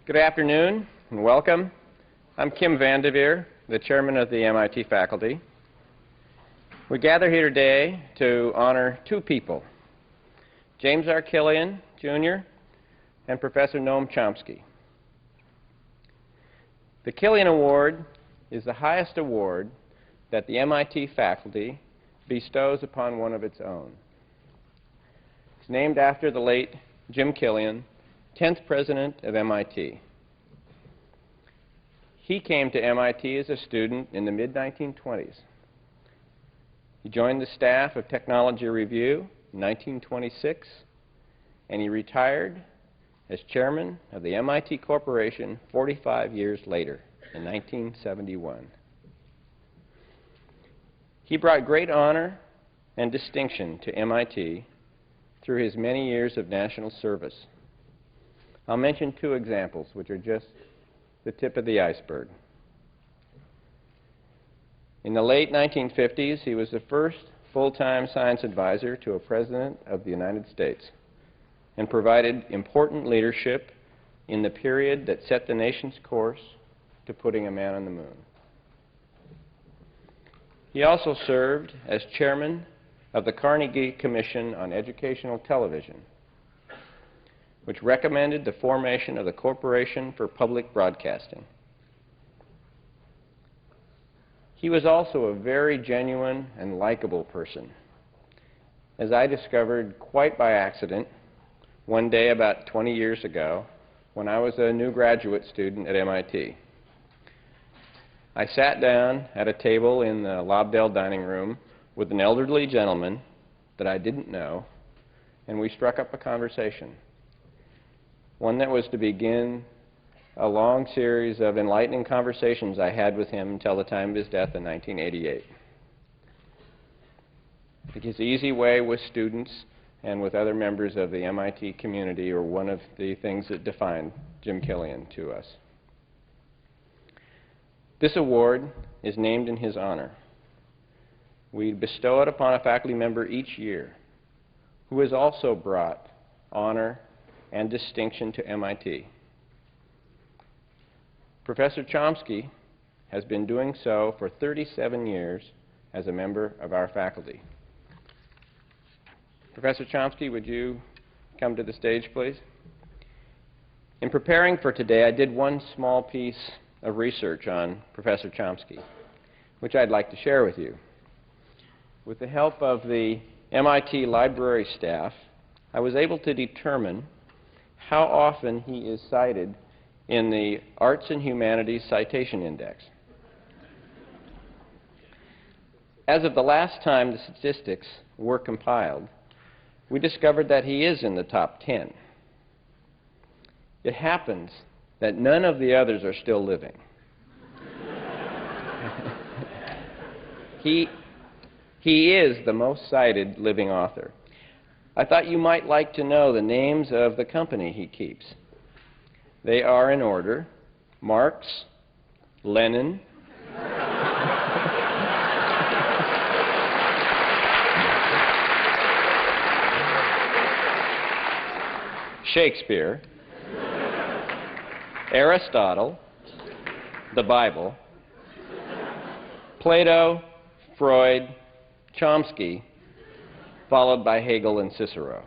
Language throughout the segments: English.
Good afternoon and welcome. I'm Kim Vandeveer, the chairman of the MIT faculty. We gather here today to honor two people, James R. Killian, Jr. and Professor Noam Chomsky. The Killian-Award is the highest award that the MIT faculty bestows upon one of its own. It's named after the late Jim Killian, 10th president of MIT. He came to MIT as a student in the mid-1920s. He joined the staff of Technology Review in 1926, and he retired as chairman of the MIT Corporation 45 years later, in 1971. He brought great honor and distinction to MIT through his many years of national service. I'll mention two examples, which are just the tip of the iceberg. In the late 1950s, he was the first full-time science advisor to a president of the United States and provided important leadership in the period that set the nation's course to putting a man on the moon. He also served as chairman of the Carnegie Commission on Educational Television, which recommended the formation of the Corporation for Public Broadcasting. He was also a very genuine and likable person, as I discovered quite by accident one day about 20 years ago when I was a new graduate student at MIT. I sat down at a table in the Lobdell dining room with an elderly gentleman that I didn't know, and we struck up a conversation, one that was to begin a long series of enlightening conversations I had with him until the time of his death in 1988. I think his easy way with students and with other members of the MIT community are one of the things that defined Jim Killian to us. This award is named in his honor. We bestow it upon a faculty member each year who has also brought honor and distinction to MIT. Professor Chomsky has been doing so for 37 years as a member of our faculty. Professor Chomsky, would you come to the stage, please? In preparing for today, I did one small piece of research on Professor Chomsky, which I'd like to share with you. With the help of the MIT library staff, I was able to determine how often he is cited in the Arts and Humanities Citation Index. As of the last time the statistics were compiled, we discovered that he is in the top 10. It happens that none of the others are still living. He is the most cited living author. I thought you might like to know the names of the company he keeps. They are in order: Marx, Lenin, Shakespeare, Aristotle, the Bible, Plato, Freud, Chomsky, followed by Hegel and Cicero.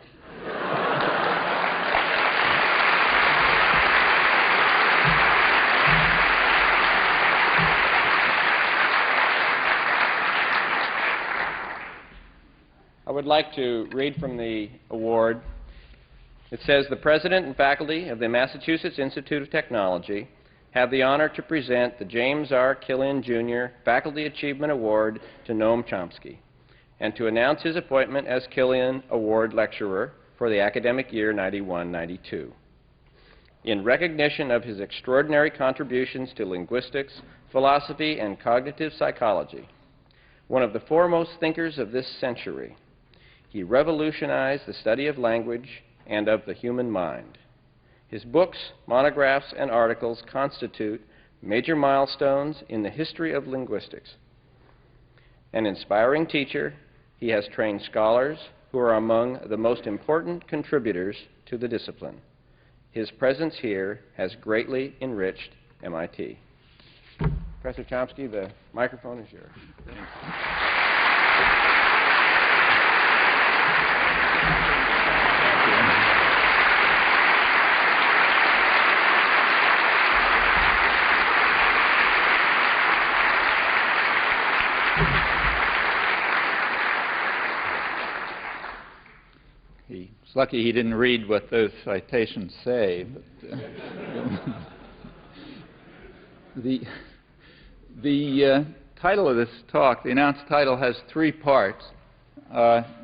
I would like to read from the award. It says, "The President and faculty of the Massachusetts Institute of Technology have the honor to present the James R. Killian, Jr. Faculty Achievement Award to Noam Chomsky, and to announce his appointment as Killian Award Lecturer for the academic year 91-92. In recognition of his extraordinary contributions to linguistics, philosophy, and cognitive psychology, one of the foremost thinkers of this century, he revolutionized the study of language and of the human mind. His books, monographs, and articles constitute major milestones in the history of linguistics. An inspiring teacher, he has trained scholars who are among the most important contributors to the discipline. His presence here has greatly enriched MIT. Professor Chomsky, the microphone is yours. It's lucky he didn't read what those citations say. But the title of this talk, the announced title, has three parts.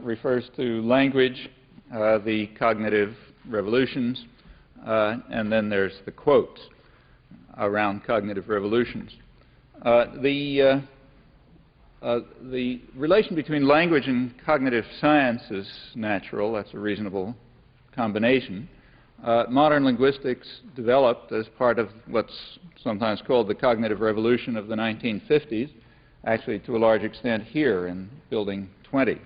Refers to language, the cognitive revolutions, and then there's the quotes around cognitive revolutions. The relation between language and cognitive science is natural. That's a reasonable combination. Modern linguistics developed as part of what's sometimes called the cognitive revolution of the 1950s, actually to a large extent here in Building 20,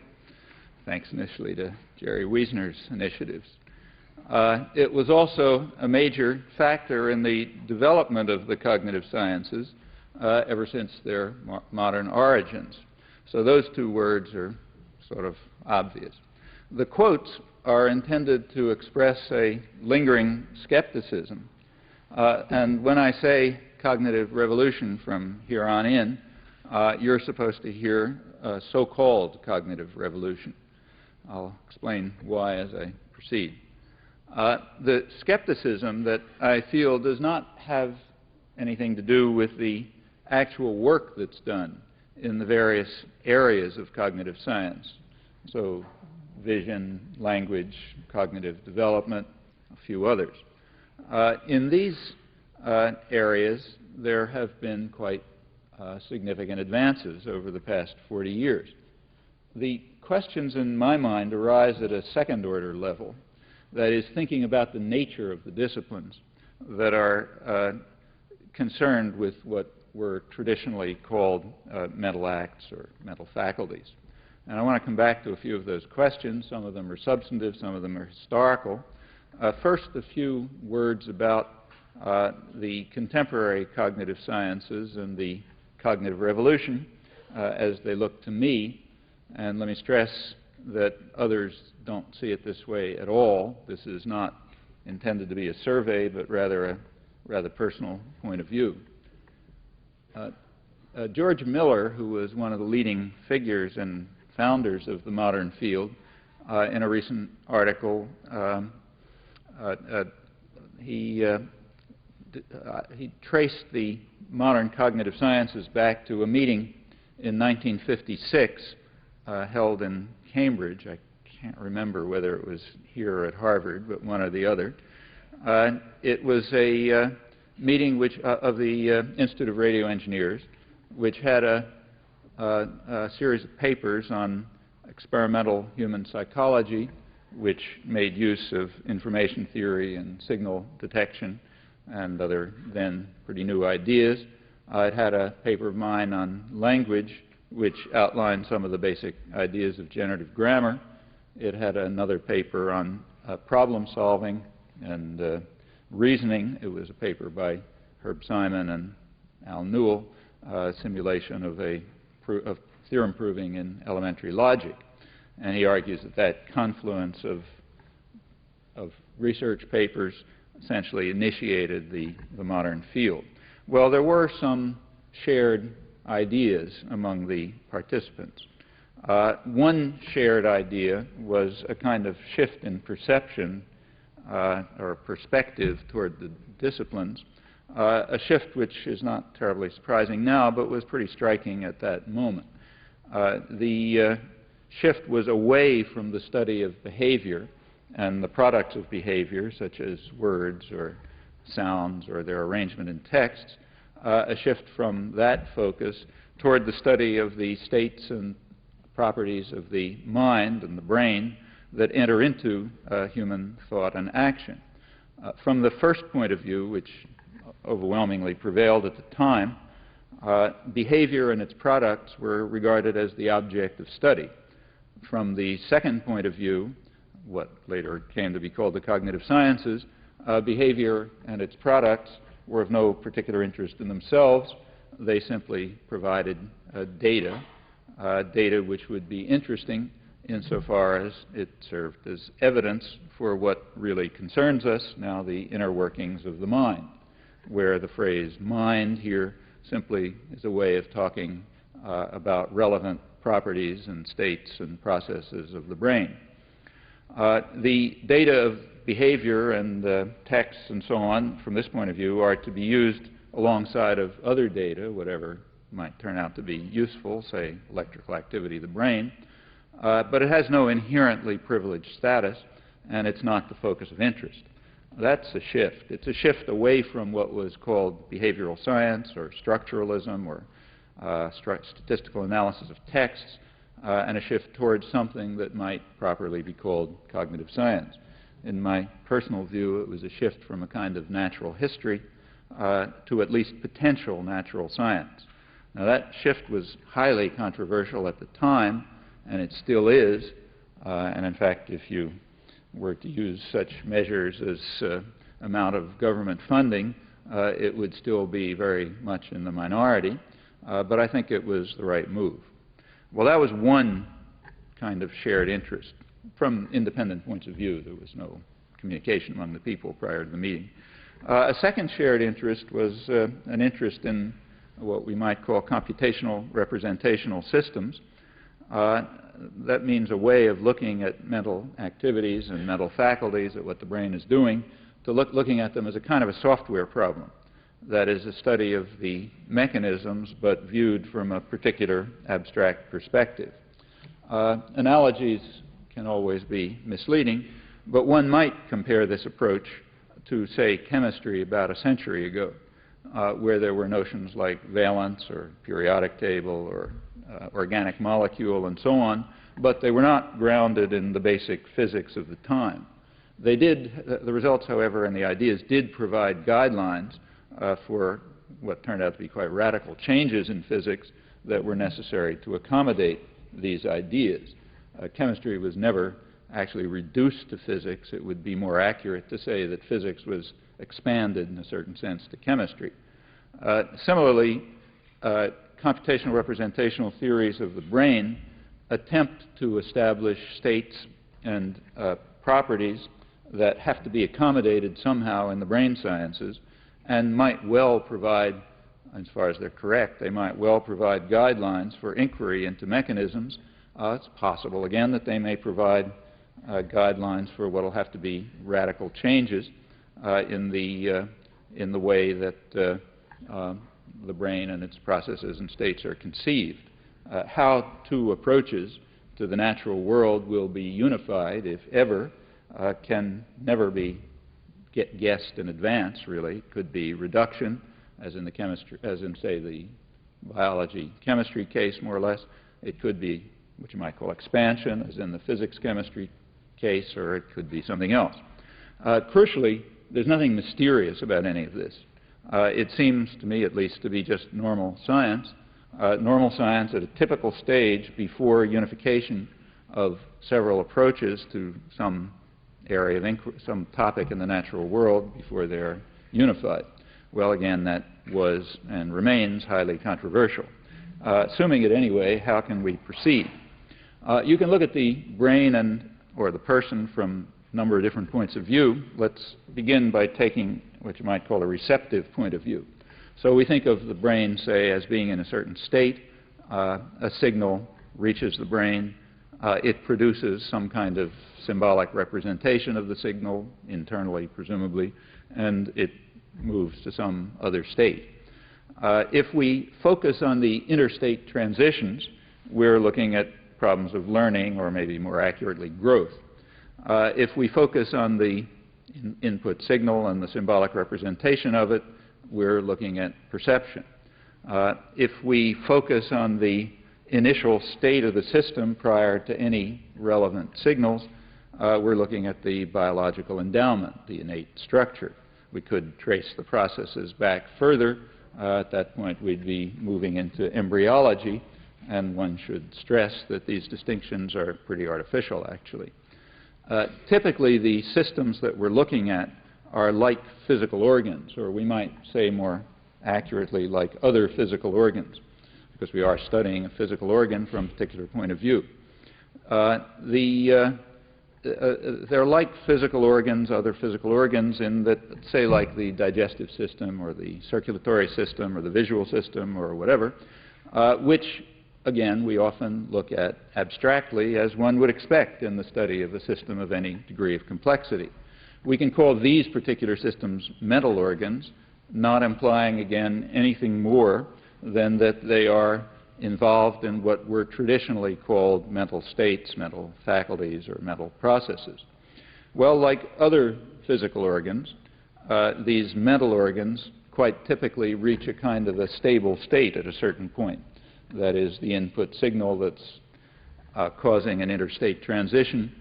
thanks initially to Jerry Wiesner's initiatives. It was also a major factor in the development of the cognitive sciences ever since their modern origins. So those two words are sort of obvious. The quotes are intended to express a lingering skepticism. And when I say cognitive revolution from here on in, you're supposed to hear so-called cognitive revolution. I'll explain why as I proceed. The skepticism that I feel does not have anything to do with the actual work that's done in the various areas of cognitive science. So vision, language, cognitive development, a few others. In these areas, there have been quite significant advances over the past 40 years. The questions in my mind arise at a second-order level, that is, thinking about the nature of the disciplines that are concerned with what were traditionally called mental acts or mental faculties. And I want to come back to a few of those questions. Some of them are substantive, some of them are historical. First, a few words about the contemporary cognitive sciences and the cognitive revolution as they look to me. And let me stress that others don't see it this way at all. This is not intended to be a survey, but rather a rather personal point of view. George Miller, who was one of the leading figures and founders of the modern field, in a recent article, he traced the modern cognitive sciences back to a meeting in 1956 held in Cambridge. I can't remember whether it was here or at Harvard, but one or the other. It was a meeting of the Institute of Radio Engineers, which had a series of papers on experimental human psychology, which made use of information theory and signal detection and other then pretty new ideas. It had a paper of mine on language, which outlined some of the basic ideas of generative grammar. It had another paper on problem solving and reasoning. It was a paper by Herb Simon and Al Newell, simulation of theorem proving in elementary logic. And he argues that that confluence of research papers essentially initiated the modern field. Well, there were some shared ideas among the participants. One shared idea was a kind of shift in perception or perspective toward the disciplines, a shift which is not terribly surprising now, but was pretty striking at that moment. The shift was away from the study of behavior and the products of behavior, such as words or sounds or their arrangement in texts, a shift from that focus toward the study of the states and properties of the mind and the brain that enter into human thought and action. From the first point of view, which overwhelmingly prevailed at the time, behavior and its products were regarded as the object of study. From the second point of view, what later came to be called the cognitive sciences, behavior and its products were of no particular interest in themselves. They simply provided data which would be interesting insofar as it served as evidence for what really concerns us now, the inner workings of the mind, where the phrase mind here simply is a way of talking about relevant properties and states and processes of the brain. The data of behavior and texts and so on, from this point of view, are to be used alongside of other data, whatever might turn out to be useful, say electrical activity of the brain, but it has no inherently privileged status, and it's not the focus of interest. That's a shift. It's a shift away from what was called behavioral science or structuralism or statistical analysis of texts, and a shift towards something that might properly be called cognitive science. In my personal view, it was a shift from a kind of natural history to at least potential natural science. Now, that shift was highly controversial at the time, and it still is. And in fact, if you were to use such measures as amount of government funding, it would still be very much in the minority. But I think it was the right move. Well, that was one kind of shared interest. From independent points of view, there was no communication among the people prior to the meeting. A second shared interest was an interest in what we might call computational representational systems. That means a way of looking at mental activities and mental faculties, at what the brain is doing, to looking at them as a kind of a software problem. That is a study of the mechanisms, but viewed from a particular abstract perspective. Analogies can always be misleading, but one might compare this approach to, say, chemistry about a century ago, where there were notions like valence or periodic table or organic molecule and so on, but they were not grounded in the basic physics of the time. They did, the results, however, and the ideas did provide guidelines for what turned out to be quite radical changes in physics that were necessary to accommodate these ideas. Chemistry was never actually reduced to physics. It would be more accurate to say that physics was expanded in a certain sense to chemistry. Similarly, computational representational theories of the brain attempt to establish states and properties that have to be accommodated somehow in the brain sciences, and might well provide, as far as they're correct, they might well provide guidelines for inquiry into mechanisms. It's possible, again, that they may provide guidelines for what will have to be radical changes in the way that the brain and its processes and states are conceived. How two approaches to the natural world will be unified, if ever, can never be guessed in advance, really. It could be reduction, as in the chemistry, as in, say, the biology-chemistry case, more or less. It could be what you might call expansion, as in the physics-chemistry case, or it could be something else. Crucially, there's nothing mysterious about any of this. It seems to me, at least, to be just normal science. Normal science at a typical stage before unification of several approaches to some area of inquiry, some topic in the natural world before they're unified. Well, again, that was and remains highly controversial. Assuming it anyway, how can we proceed? You can look at the brain or the person from a number of different points of view. Let's begin by taking what you might call a receptive point of view. So we think of the brain, say, as being in a certain state. A signal reaches the brain. It produces some kind of symbolic representation of the signal, internally, presumably, and it moves to some other state. If we focus on the interstate transitions, we're looking at problems of learning, or maybe more accurately, growth. If we focus on the input signal and the symbolic representation of it, we're looking at perception. If we focus on the initial state of the system prior to any relevant signals, we're looking at the biological endowment, the innate structure. We could trace the processes back further. At that point, we'd be moving into embryology, and one should stress that these distinctions are pretty artificial, actually. Typically, the systems that we're looking at are like physical organs, or we might say more accurately like other physical organs, because we are studying a physical organ from a particular point of view. They're like physical organs, other physical organs, in that, say, like the digestive system or the circulatory system or the visual system or whatever, which, again, we often look at abstractly as one would expect in the study of a system of any degree of complexity. We can call these particular systems mental organs, not implying, again, anything more than that they are involved in what were traditionally called mental states, mental faculties, or mental processes. Well, like other physical organs, these mental organs quite typically reach a kind of a stable state at a certain point. That is, the input signal that's causing an interstate transition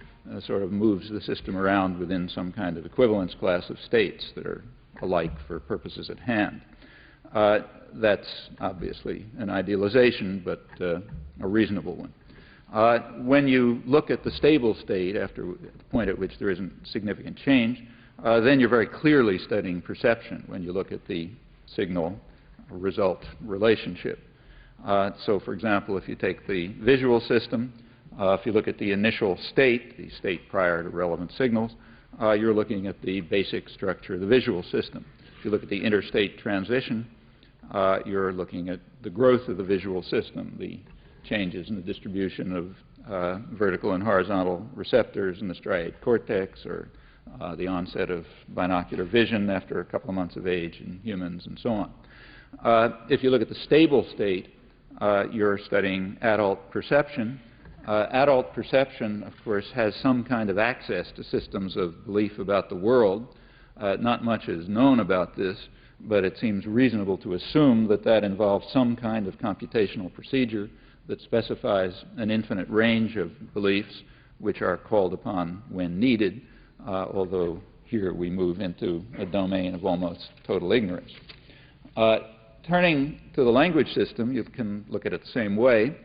sort of moves the system around within some kind of equivalence class of states that are alike for purposes at hand. That's obviously an idealization, but a reasonable one. When you look at the stable state, after the point at which there isn't significant change, then you're very clearly studying perception when you look at the signal-result relationship. So, for example, if you take the visual system, if you look at the initial state, the state prior to relevant signals, you're looking at the basic structure of the visual system. If you look at the interstate transition, you're looking at the growth of the visual system, the changes in the distribution of vertical and horizontal receptors in the striate cortex, or the onset of binocular vision after a couple of months of age in humans, and so on. If you look at the stable state, you're studying adult perception. Adult perception, of course, has some kind of access to systems of belief about the world. Not much is known about this, but it seems reasonable to assume that that involves some kind of computational procedure that specifies an infinite range of beliefs which are called upon when needed, although here we move into a domain of almost total ignorance. Turning to the language system, you can look at it the same way.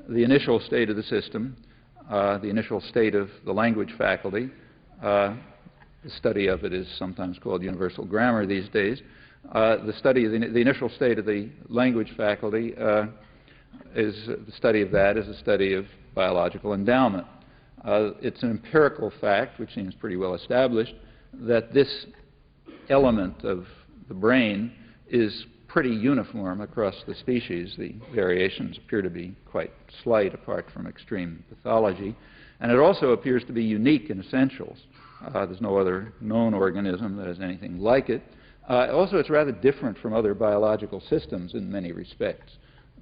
The initial state of the system, the initial state of the language faculty, the study of it is sometimes called universal grammar these days. The study of the initial state of the language faculty is the study of that is a study of biological endowment. It's an empirical fact, which seems pretty well established, that this element of the brain is pretty uniform across the species. The variations appear to be quite slight apart from extreme pathology. And it also appears to be unique in essentials. There's no other known organism that has anything like it. Also, it's rather different from other biological systems in many respects.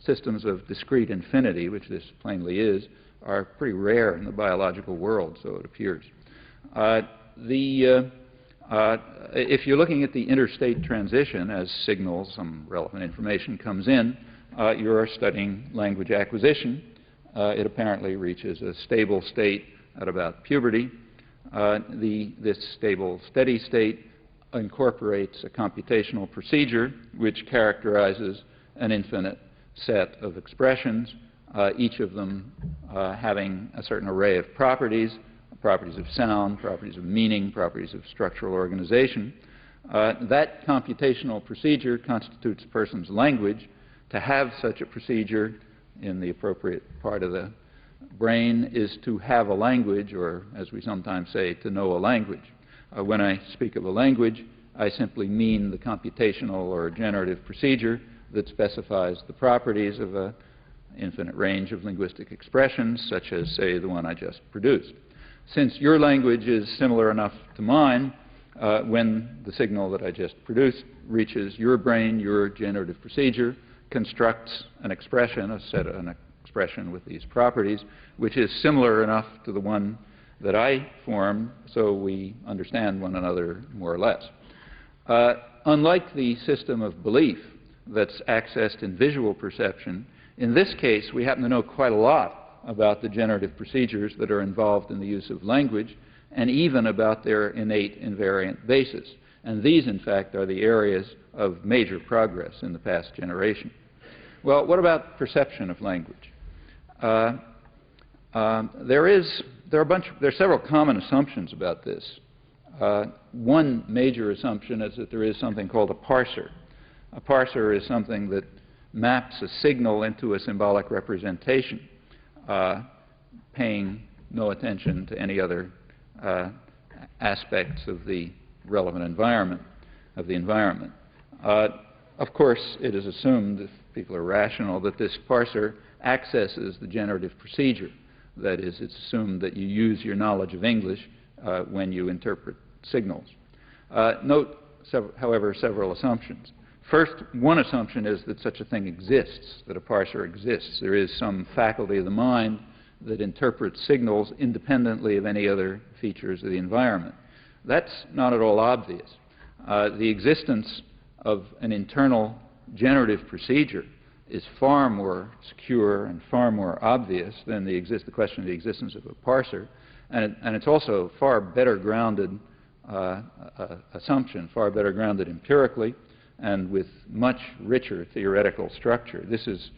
Systems of discrete infinity, which this plainly is, are pretty rare in the biological world, so it appears. If you're looking at the interstate transition as signals, some relevant information comes in, you're studying language acquisition. It apparently reaches a stable state at about puberty. This stable, steady state incorporates a computational procedure which characterizes an infinite set of expressions, each of them having a certain array of properties, properties of sound, properties of meaning, properties of structural organization. That computational procedure constitutes a person's language. To have such a procedure in the appropriate part of the brain is to have a language, or as we sometimes say, to know a language. When I speak of a language, I simply mean the computational or generative procedure that specifies the properties of an infinite range of linguistic expressions, such as, say, the one I just produced. Since your language is similar enough to mine, when the signal that I just produced reaches your brain, your generative procedure constructs an expression, an expression with these properties, which is similar enough to the one that I formed, so we understand one another more or less. Unlike the system of belief that's accessed in visual perception, in this case we happen to know quite a lot about the generative procedures that are involved in the use of language, and even about their innate invariant basis. And these, in fact, are the areas of major progress in the past generation. Well, what about perception of language? There are several common assumptions about this. One major assumption is that there is something called a parser. A parser is something that maps a signal into a symbolic representation, paying no attention to any other aspects of the relevant environment, Of course, it is assumed, if people are rational, that this parser accesses the generative procedure. That is, it's assumed that you use your knowledge of English when you interpret signals. Note, however, several assumptions. First, one assumption is that such a thing exists, that a parser exists. There is some faculty of the mind that interprets signals independently of any other features of the environment. That's not at all obvious. The existence of an internal generative procedure is far more secure and far more obvious than the question of the existence of a parser, and it's also far better grounded assumption, far better grounded empirically, and with much richer theoretical structure. This is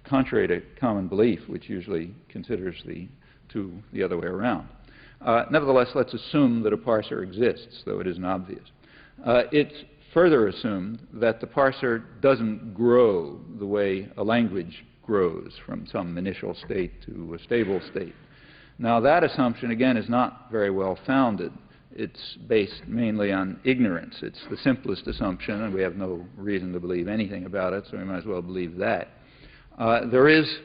contrary to common belief, which usually considers the other way around. Nevertheless, let's assume that a parser exists, though it isn't obvious. It's further assumed that the parser doesn't grow the way a language grows from some initial state to a stable state. Now, that assumption, again, is not very well founded. It's based mainly on ignorance. It's the simplest assumption, and we have no reason to believe anything about it, so we might as well believe that. There is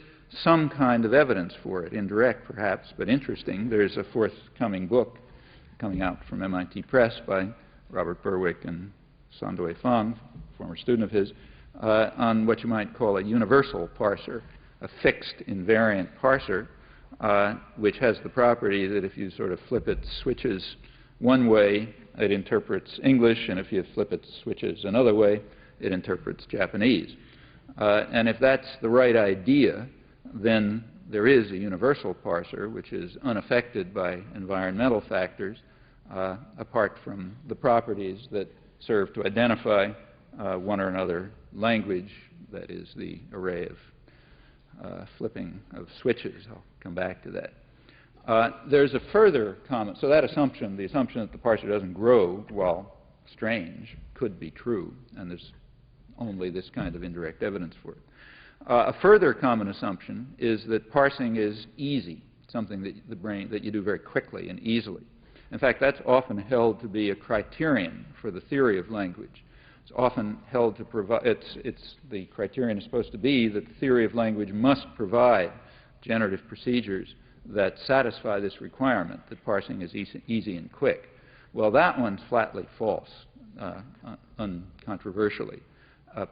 some kind of evidence for it, indirect perhaps, but interesting. There's a forthcoming book coming out from MIT Press by Robert Berwick and Sandoi Fang, former student of his, on what you might call a universal parser, a fixed invariant parser, which has the property that if you sort of flip its switches one way, it interprets English, and if you flip its switches another way, it interprets Japanese. And if that's the right idea, then there is a universal parser which is unaffected by environmental factors, apart from the properties that serve to identify one or another language, that is the array of flipping of switches. I'll come back to that. There's a further comment. So that assumption, the assumption that the parser doesn't grow, while strange, could be true, and there's only this kind of indirect evidence for it. A further common assumption is that parsing is easy, something that you do very quickly and easily. In fact, that's often held to be a criterion for the theory of language. It's often held to provide, the criterion is supposed to be that the theory of language must provide generative procedures that satisfy this requirement, that parsing is easy and quick. Well, that one's flatly false, uncontroversially.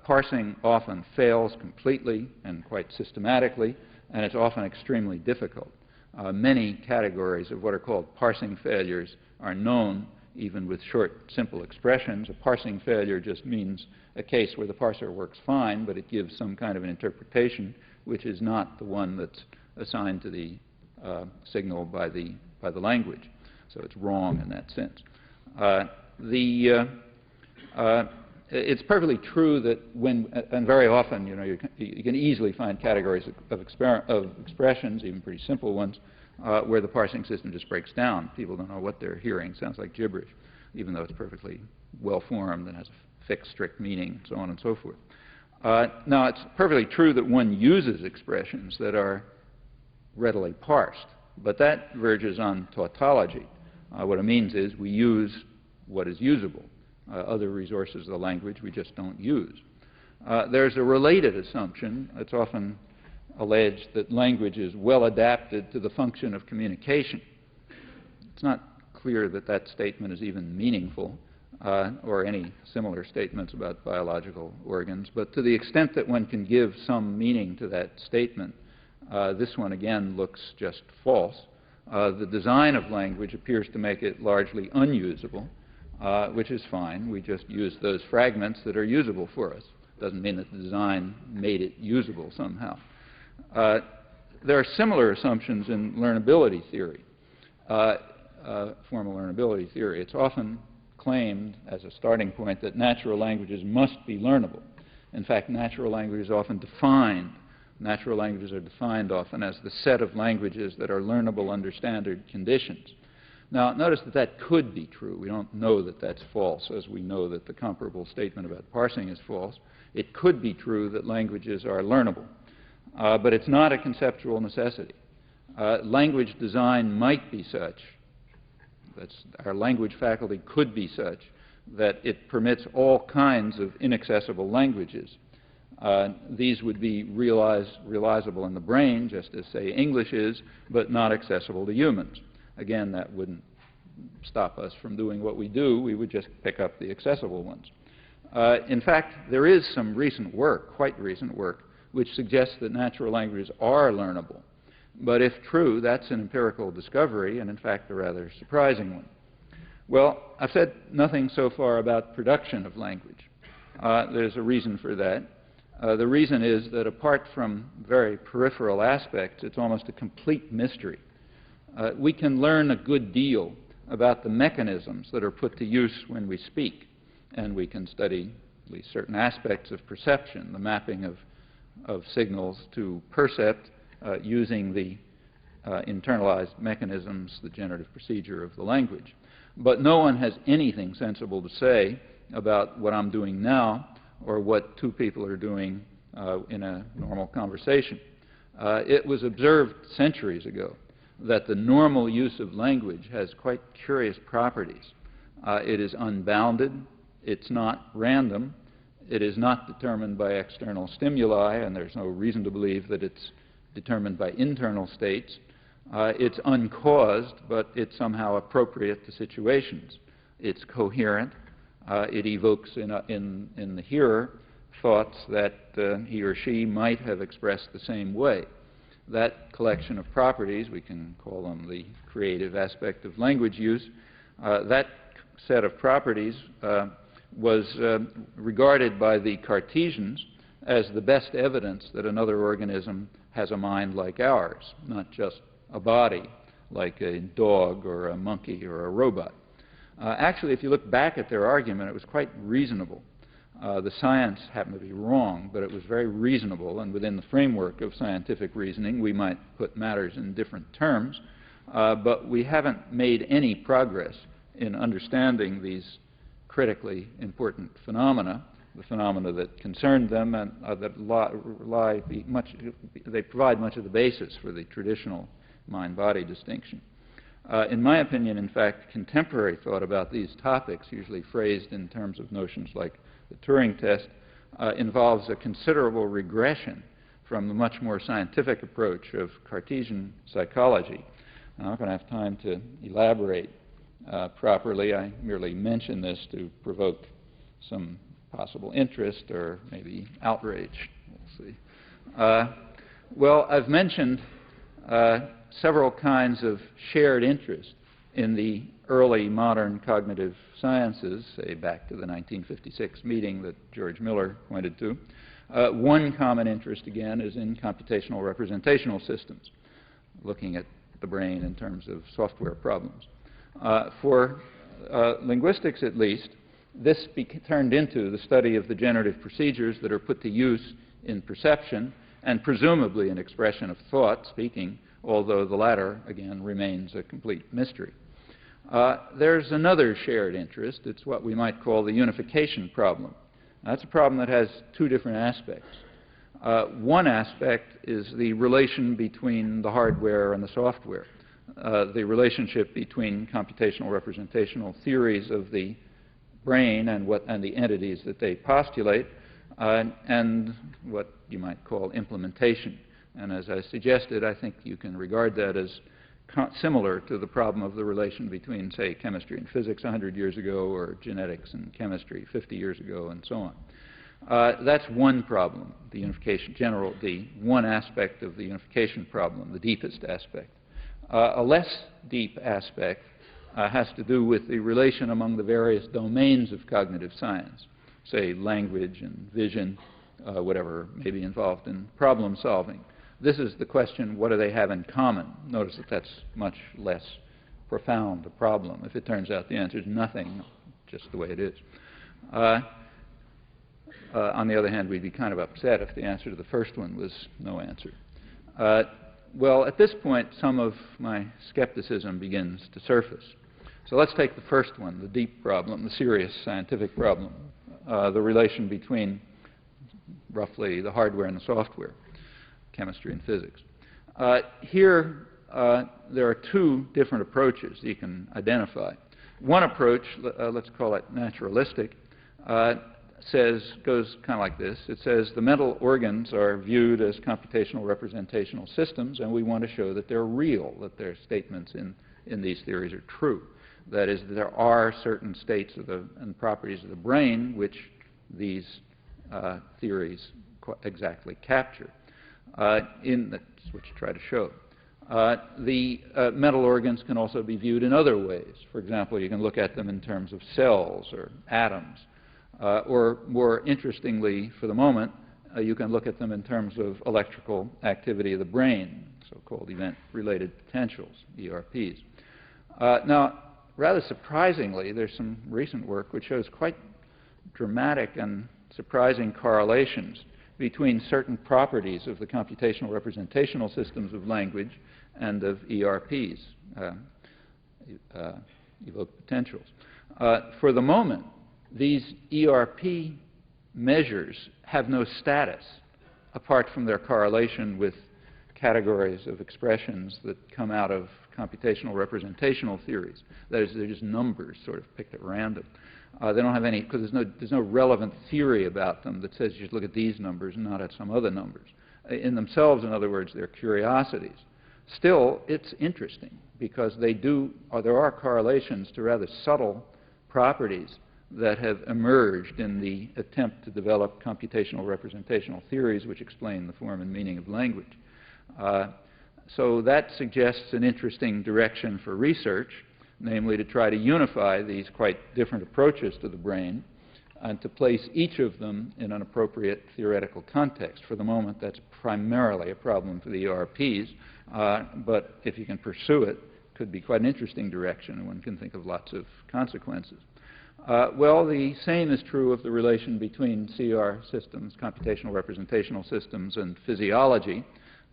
Parsing often fails completely and quite systematically, and it's often extremely difficult. Many categories of what are called parsing failures are known, even with short, simple expressions. A parsing failure just means a case where the parser works fine, but it gives some kind of an interpretation which is not the one that's assigned to the signal by the language. So it's wrong in that sense. It's perfectly true that and very often, you can easily find categories of expressions, even pretty simple ones, where the parsing system just breaks down. People don't know what they're hearing. Sounds like gibberish, even though it's perfectly well-formed and has a fixed, strict meaning, and so on and so forth. Now, it's perfectly true that one uses expressions that are readily parsed, but that verges on tautology. What it means is we use what is usable. Other resources of the language we just don't use. There's a related assumption. It's often alleged that language is well adapted to the function of communication. It's not clear that that statement is even meaningful, or any similar statements about biological organs, but to the extent that one can give some meaning to that statement, this one again looks just false. The design of language appears to make it largely unusable, which is fine. We just use those fragments that are usable for us. Doesn't mean that the design made it usable somehow. There are similar assumptions in learnability theory, formal learnability theory. It's often claimed as a starting point that natural languages must be learnable. In fact, natural languages are often defined. Natural languages are defined often as the set of languages that are learnable under standard conditions. Now, notice that that could be true. We don't know that that's false, as we know that the comparable statement about parsing is false. It could be true that languages are learnable, but it's not a conceptual necessity. Language design might be such, our language faculty could be such, that it permits all kinds of inaccessible languages. These would be realizable in the brain, just as, say, English is, but not accessible to humans. Again, that wouldn't stop us from doing what we do. We would just pick up the accessible ones. In fact, there is some recent work, quite recent work, which suggests that natural languages are learnable. But if true, that's an empirical discovery, and in fact a rather surprising one. Well, I've said nothing so far about production of language. There's a reason for that. The reason is that apart from very peripheral aspects, it's almost a complete mystery. We can learn a good deal about the mechanisms that are put to use when we speak, and we can study at least certain aspects of perception, the mapping of signals to percept using the internalized mechanisms, the generative procedure of the language. But no one has anything sensible to say about what I'm doing now or what two people are doing in a normal conversation. It was observed centuries ago that the normal use of language has quite curious properties. It is unbounded, it's not random, it is not determined by external stimuli, and there's no reason to believe that it's determined by internal states. It's uncaused, but it's somehow appropriate to situations. It's coherent. It evokes in the hearer thoughts that he or she might have expressed the same way. That collection of properties, we can call them the creative aspect of language use, that set of properties was regarded by the Cartesians as the best evidence that another organism has a mind like ours, not just a body like a dog or a monkey or a robot. Actually, if you look back at their argument, it was quite reasonable. The science happened to be wrong, but it was very reasonable, and within the framework of scientific reasoning, we might put matters in different terms, but we haven't made any progress in understanding these critically important phenomena, the phenomena that concern them and they provide much of the basis for the traditional mind-body distinction. In my opinion, in fact, contemporary thought about these topics, usually phrased in terms of notions like the Turing test, involves a considerable regression from the much more scientific approach of Cartesian psychology. I'm not going to have time to elaborate properly. I merely mention this to provoke some possible interest or maybe outrage. We'll see. Well, I've mentioned several kinds of shared interest in the early modern cognitive sciences, say back to the 1956 meeting that George Miller pointed to. One common interest, again, is in computational representational systems, looking at the brain in terms of software problems. For linguistics, at least, this turned into the study of the generative procedures that are put to use in perception and presumably in expression of thought, speaking, although the latter, again, remains a complete mystery. There's another shared interest. It's what we might call the unification problem. That's a problem that has two different aspects. One aspect is the relation between the hardware and the software, the relationship between computational representational theories of the brain and the entities that they postulate, and what you might call implementation. And as I suggested, I think you can regard that as similar to the problem of the relation between, say, chemistry and physics 100 years ago, or genetics and chemistry 50 years ago, and so on. That's one problem, the unification, the one aspect of the unification problem, the deepest aspect. A less deep aspect has to do with the relation among the various domains of cognitive science, say language and vision, whatever may be involved in problem solving. This is the question, what do they have in common? Notice that that's much less profound a problem. If it turns out the answer is nothing, just the way it is. On the other hand, we'd be kind of upset if the answer to the first one was no answer. Well, at this point, some of my skepticism begins to surface. So let's take the first one, the deep problem, the serious scientific problem, the relation between roughly the hardware and the software, chemistry and physics. Here, there are two different approaches you can identify. One approach, let's call it naturalistic, goes kind of like this. It says the mental organs are viewed as computational representational systems, and we want to show that they're real, that their statements in these theories are true. That is, there are certain states and properties of the brain which these theories exactly capture. That's what you try to show. The mental organs can also be viewed in other ways. For example, you can look at them in terms of cells or atoms. Or more interestingly, for the moment, you can look at them in terms of electrical activity of the brain, so-called event-related potentials, ERPs. Now, rather surprisingly, there's some recent work which shows quite dramatic and surprising correlations between certain properties of the computational representational systems of language and of ERPs, evoked potentials. For the moment, these ERP measures have no status apart from their correlation with categories of expressions that come out of computational representational theories. That is, they're just numbers sort of picked at random. They don't have any, because there's no relevant theory about them that says you should look at these numbers and not at some other numbers. In themselves, in other words, they're curiosities. Still, it's interesting because there are correlations to rather subtle properties that have emerged in the attempt to develop computational representational theories which explain the form and meaning of language. So that suggests an interesting direction for research, namely to try to unify these quite different approaches to the brain and to place each of them in an appropriate theoretical context. For the moment, that's primarily a problem for the ERPs, but if you can pursue it, it could be quite an interesting direction, and one can think of lots of consequences. Well, the same is true of the relation between CR systems, computational representational systems, and physiology,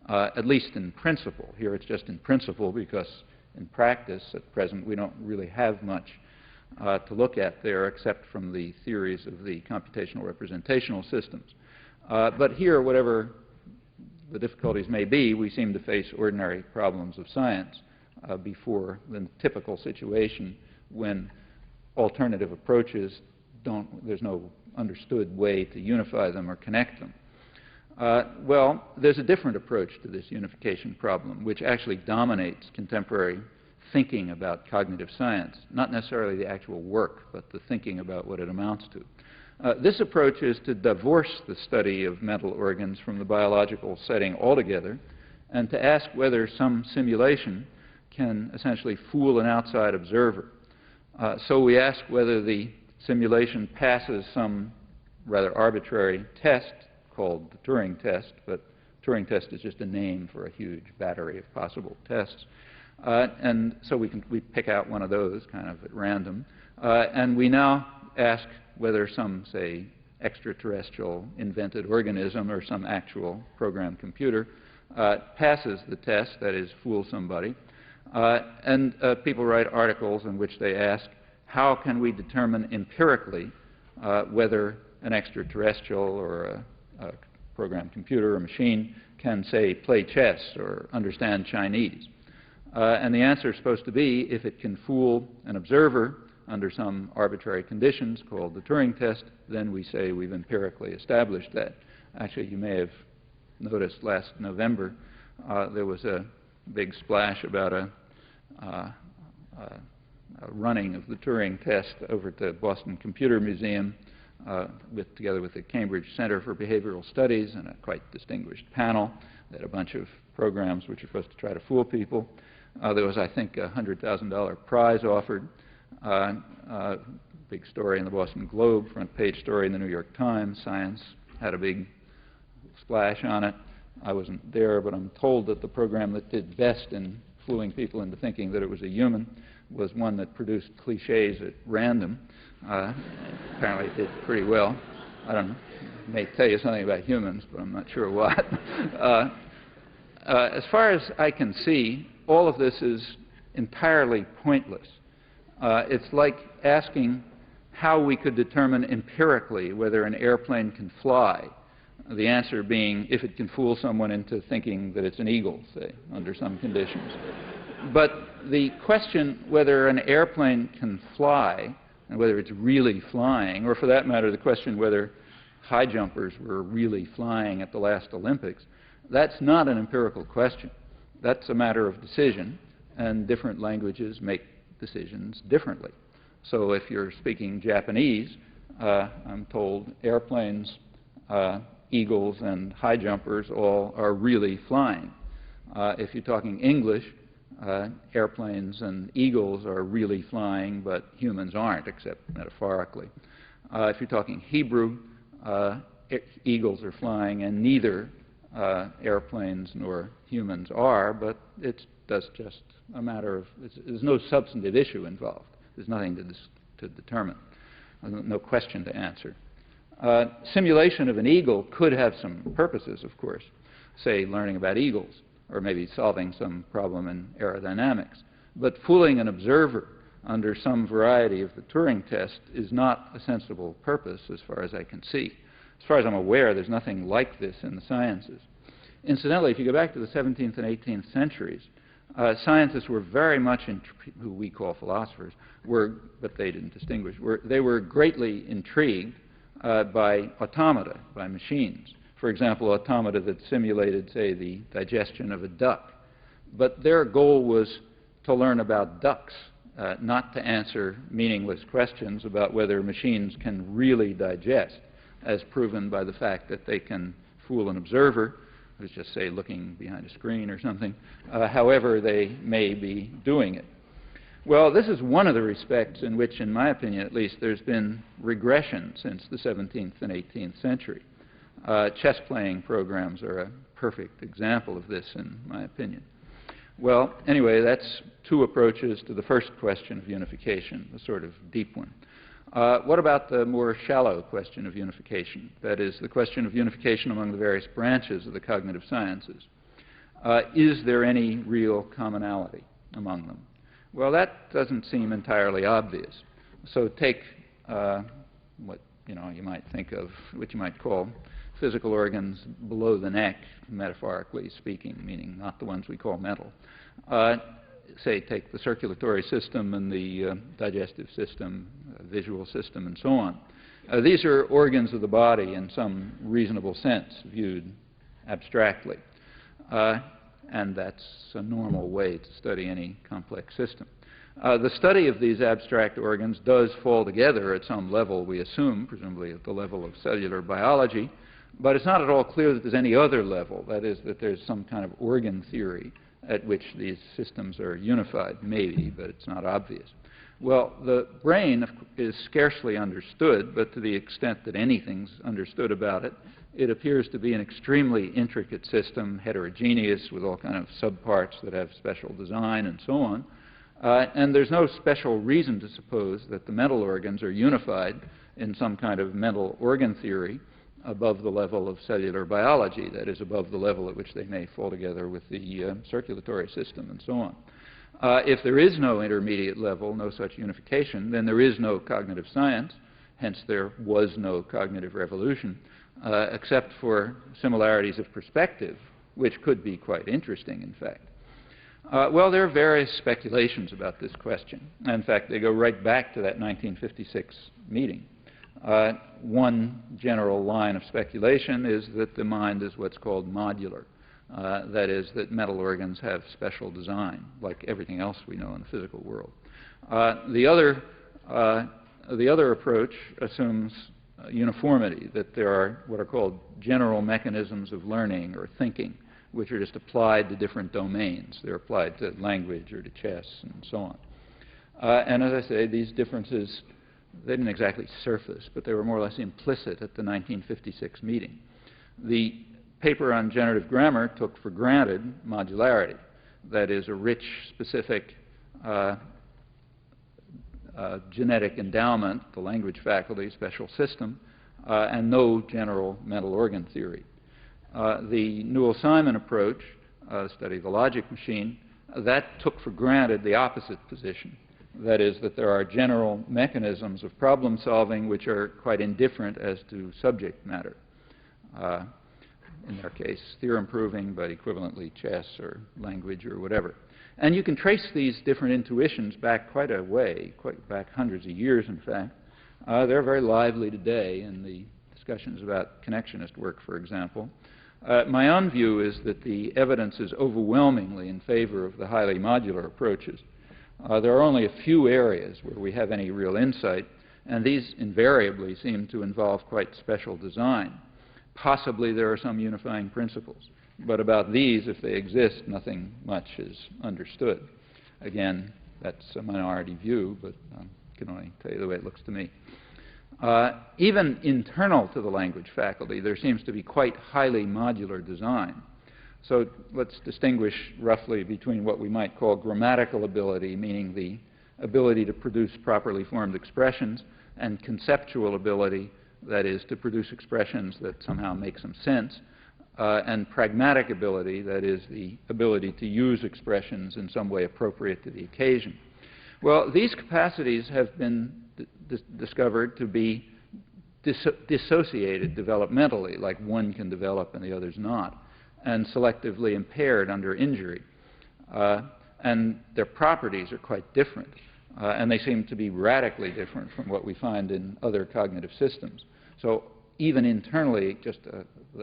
at least in principle. Here it's just in principle because in practice at present we don't really have much to look at there except from the theories of the computational representational systems. But here, whatever the difficulties may be, we seem to face ordinary problems of science before the typical situation when alternative approaches there's no understood way to unify them or connect them. Well, there's a different approach to this unification problem, which actually dominates contemporary thinking about cognitive science, not necessarily the actual work, but the thinking about what it amounts to. This approach is to divorce the study of mental organs from the biological setting altogether and to ask whether some simulation can essentially fool an outside observer. So we ask whether the simulation passes some rather arbitrary test called the Turing test, but Turing test is just a name for a huge battery of possible tests. And so we pick out one of those kind of at random. And we now ask whether some, say, extraterrestrial invented organism or some actual programmed computer passes the test, that is, fools somebody. And people write articles in which they ask, how can we determine empirically whether an extraterrestrial or a programmed computer or machine can, say, play chess or understand Chinese? And the answer is supposed to be, if it can fool an observer under some arbitrary conditions called the Turing test, then we say we've empirically established that. Actually, you may have noticed last November there was a big splash about a running of the Turing test over at the Boston Computer Museum together with the Cambridge Center for Behavioral Studies and a quite distinguished panel. They had a bunch of programs which are supposed to try to fool people. There was, I think, a $100,000 prize offered. Big story in the Boston Globe, front page story in the New York Times. Science had a big splash on it. I wasn't there, but I'm told that the program that did best in fooling people into thinking that it was a human was one that produced cliches at random. Apparently it did pretty well. I don't know. It may tell you something about humans, but I'm not sure what. As far as I can see, all of this is entirely pointless. It's like asking how we could determine empirically whether an airplane can fly. The answer being if it can fool someone into thinking that it's an eagle, say, under some conditions. But the question whether an airplane can fly and whether it's really flying, or for that matter, the question whether high jumpers were really flying at the last Olympics, that's not an empirical question. That's a matter of decision, and different languages make decisions differently. So if you're speaking Japanese, I'm told airplanes, eagles, and high jumpers all are really flying. If you're talking English, airplanes and eagles are really flying, but humans aren't, except metaphorically. If you're talking Hebrew, eagles are flying, and neither airplanes nor humans are, but it's just a matter of, there's no substantive issue involved. There's nothing to determine, no question to answer. Simulation of an eagle could have some purposes, of course, say learning about eagles, or maybe solving some problem in aerodynamics. But fooling an observer under some variety of the Turing test is not a sensible purpose as far as I can see. As far as I'm aware, there's nothing like this in the sciences. Incidentally, if you go back to the 17th and 18th centuries, scientists were very much, who we call philosophers, but they didn't distinguish, they were greatly intrigued by automata, by machines. For example, automata that simulated, say, the digestion of a duck. But their goal was to learn about ducks, not to answer meaningless questions about whether machines can really digest, as proven by the fact that they can fool an observer, who's just, say, looking behind a screen or something, however they may be doing it. Well, this is one of the respects in which, in my opinion at least, there's been regression since the 17th and 18th century. Chess-playing programs are a perfect example of this, in my opinion. Well, anyway, that's two approaches to the first question of unification, the sort of deep one. What about the more shallow question of unification? That is, the question of unification among the various branches of the cognitive sciences. Is there any real commonality among them? Well, that doesn't seem entirely obvious. So take what you might think of, what you might call physical organs below the neck, metaphorically speaking, meaning not the ones we call mental. Say, take the circulatory system and the digestive system, visual system, and so on. These are organs of the body in some reasonable sense, viewed abstractly. And that's a normal way to study any complex system. The study of these abstract organs does fall together at some level, we assume, presumably at the level of cellular biology, but it's not at all clear that there's any other level, that is, that there's some kind of organ theory at which these systems are unified, maybe, but it's not obvious. Well, the brain is scarcely understood, but to the extent that anything's understood about it, it appears to be an extremely intricate system, heterogeneous, with all kinds of subparts that have special design and so on. And there's no special reason to suppose that the mental organs are unified in some kind of mental organ theory above the level of cellular biology, that is, above the level at which they may fall together with the circulatory system and so on. If there is no intermediate level, no such unification, then there is no cognitive science, hence there was no cognitive revolution, except for similarities of perspective, which could be quite interesting, in fact. Well, there are various speculations about this question. In fact, they go right back to that 1956 meeting. One general line of speculation is that the mind is what's called modular. That is, that mental organs have special design, like everything else we know in the physical world. The other approach assumes uniformity, that there are what are called general mechanisms of learning or thinking, which are just applied to different domains. They're applied to language or to chess and so on. And as I say, these differences, they didn't exactly surface, but they were more or less implicit at the 1956 meeting. The paper on generative grammar took for granted modularity. That is, a rich, specific genetic endowment, the language faculty, special system, and no general mental organ theory. The Newell-Simon approach, study of the logic machine, that took for granted the opposite position, That is, that there are general mechanisms of problem solving which are quite indifferent as to subject matter. In their case, theorem proving, but equivalently chess or language or whatever. And you can trace these different intuitions back quite a way, quite back hundreds of years, in fact. They're very lively today in the discussions about connectionist work, for example. My own view is that the evidence is overwhelmingly in favor of the highly modular approaches. There are only a few areas where we have any real insight, and these invariably seem to involve quite special design. Possibly there are some unifying principles, but about these, if they exist, nothing much is understood. Again, that's a minority view, but I can only tell you the way it looks to me. Even internal to the language faculty, there seems to be quite highly modular design. So let's distinguish roughly between what we might call grammatical ability, meaning the ability to produce properly formed expressions, and conceptual ability, that is, to produce expressions that somehow make some sense, and pragmatic ability, that is, the ability to use expressions in some way appropriate to the occasion. Well, these capacities have been discovered to be dissociated developmentally, like one can develop and the other's not, and selectively impaired under injury. And their properties are quite different, and they seem to be radically different from what we find in other cognitive systems. So even internally, just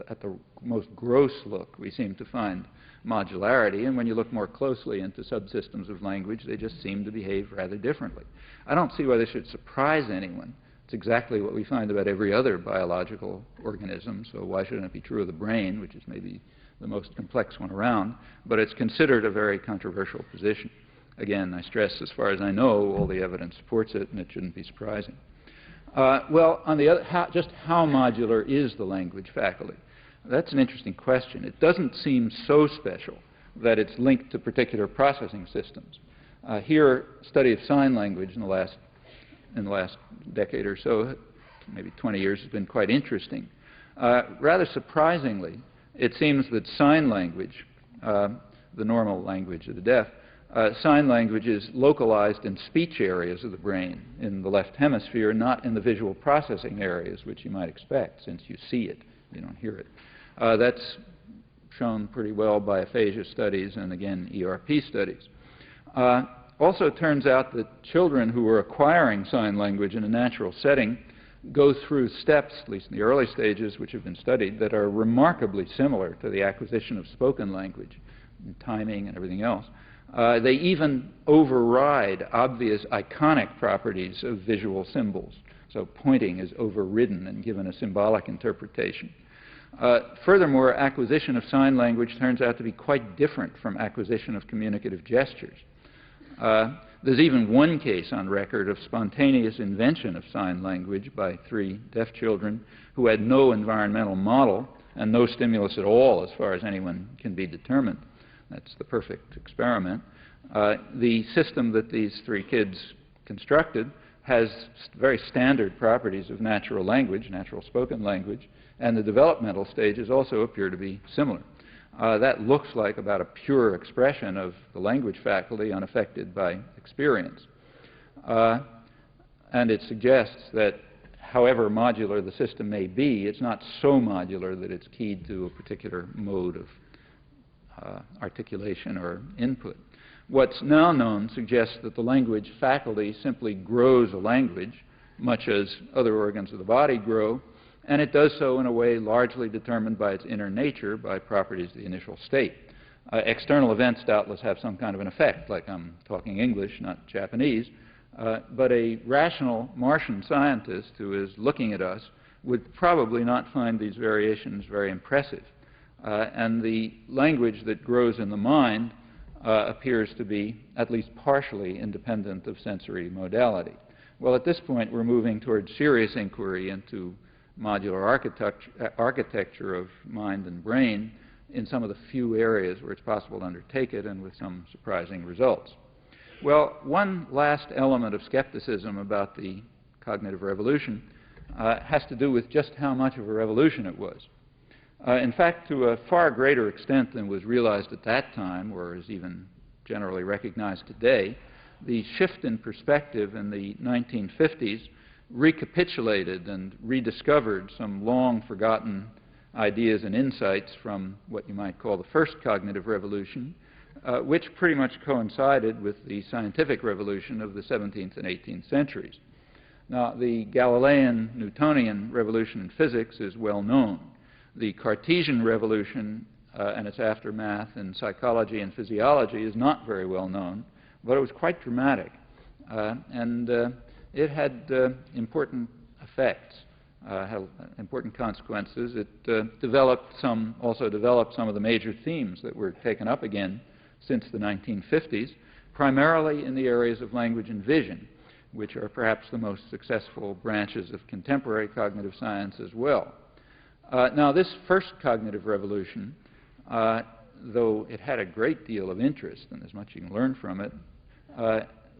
at the most gross look, we seem to find modularity, and when you look more closely into subsystems of language, they just seem to behave rather differently. I don't see why this should surprise anyone. It's exactly what we find about every other biological organism, so why shouldn't it be true of the brain, which is maybe the most complex one around, but it's considered a very controversial position. Again, I stress, as far as I know, all the evidence supports it, and it shouldn't be surprising. Well, on the other, just how modular is the language faculty? That's an interesting question. It doesn't seem so special that it's linked to particular processing systems. Here, study of sign language in the last decade or so, maybe 20 years, has been quite interesting. Rather surprisingly, it seems that sign language, the normal language of the deaf, sign language is localized in speech areas of the brain in the left hemisphere, not in the visual processing areas, which you might expect, since you see it, you don't hear it. That's shown pretty well by aphasia studies and, again, ERP studies. Also, it turns out that children who are acquiring sign language in a natural setting go through steps, at least in the early stages, which have been studied, that are remarkably similar to the acquisition of spoken language, and timing and everything else. They even override obvious iconic properties of visual symbols. So pointing is overridden and given a symbolic interpretation. Furthermore, acquisition of sign language turns out to be quite different from acquisition of communicative gestures. There's even one case on record of spontaneous invention of sign language by 3 deaf children who had no environmental model and no stimulus at all as far as anyone can be determined. That's the perfect experiment. The system that these 3 kids constructed has very standard properties of natural language, natural spoken language, and the developmental stages also appear to be similar. That looks like about a pure expression of the language faculty unaffected by experience. And it suggests that however modular the system may be, it's not so modular that it's keyed to a particular mode of articulation or input. What's now known suggests that the language faculty simply grows a language, much as other organs of the body grow, and it does so in a way largely determined by its inner nature, by properties of the initial state. External events doubtless have some kind of an effect, like I'm talking English, not Japanese, but a rational Martian scientist who is looking at us would probably not find these variations very impressive. And the language that grows in the mind appears to be at least partially independent of sensory modality. Well, at this point, we're moving toward serious inquiry into modular architecture of mind and brain in some of the few areas where it's possible to undertake it, and with some surprising results. Well, one last element of skepticism about the cognitive revolution has to do with just how much of a revolution it was. In fact, to a far greater extent than was realized at that time, or is even generally recognized today, the shift in perspective in the 1950s recapitulated and rediscovered some long-forgotten ideas and insights from what you might call the first cognitive revolution, which pretty much coincided with the scientific revolution of the 17th and 18th centuries. Now, the Galilean Newtonian revolution in physics is well known. The Cartesian revolution and its aftermath in psychology and physiology is not very well known, but it was quite dramatic. And it had important effects, had important consequences. It also developed some of the major themes that were taken up again since the 1950s, primarily in the areas of language and vision, which are perhaps the most successful branches of contemporary cognitive science as well. Now, this first cognitive revolution, though it had a great deal of interest, and there's much you can learn from it,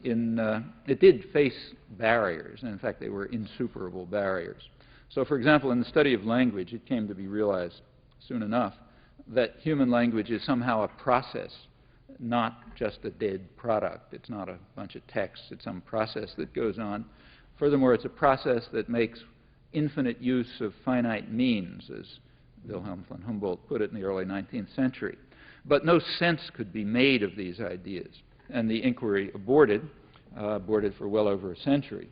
it did face barriers, and in fact they were insuperable barriers. So, for example, in the study of language, it came to be realized soon enough that human language is somehow a process, not just a dead product. It's not a bunch of text. It's some process that goes on. Furthermore, it's a process that makes infinite use of finite means, as Wilhelm von Humboldt put it in the early 19th century. But no sense could be made of these ideas, and the inquiry aborted for well over a century.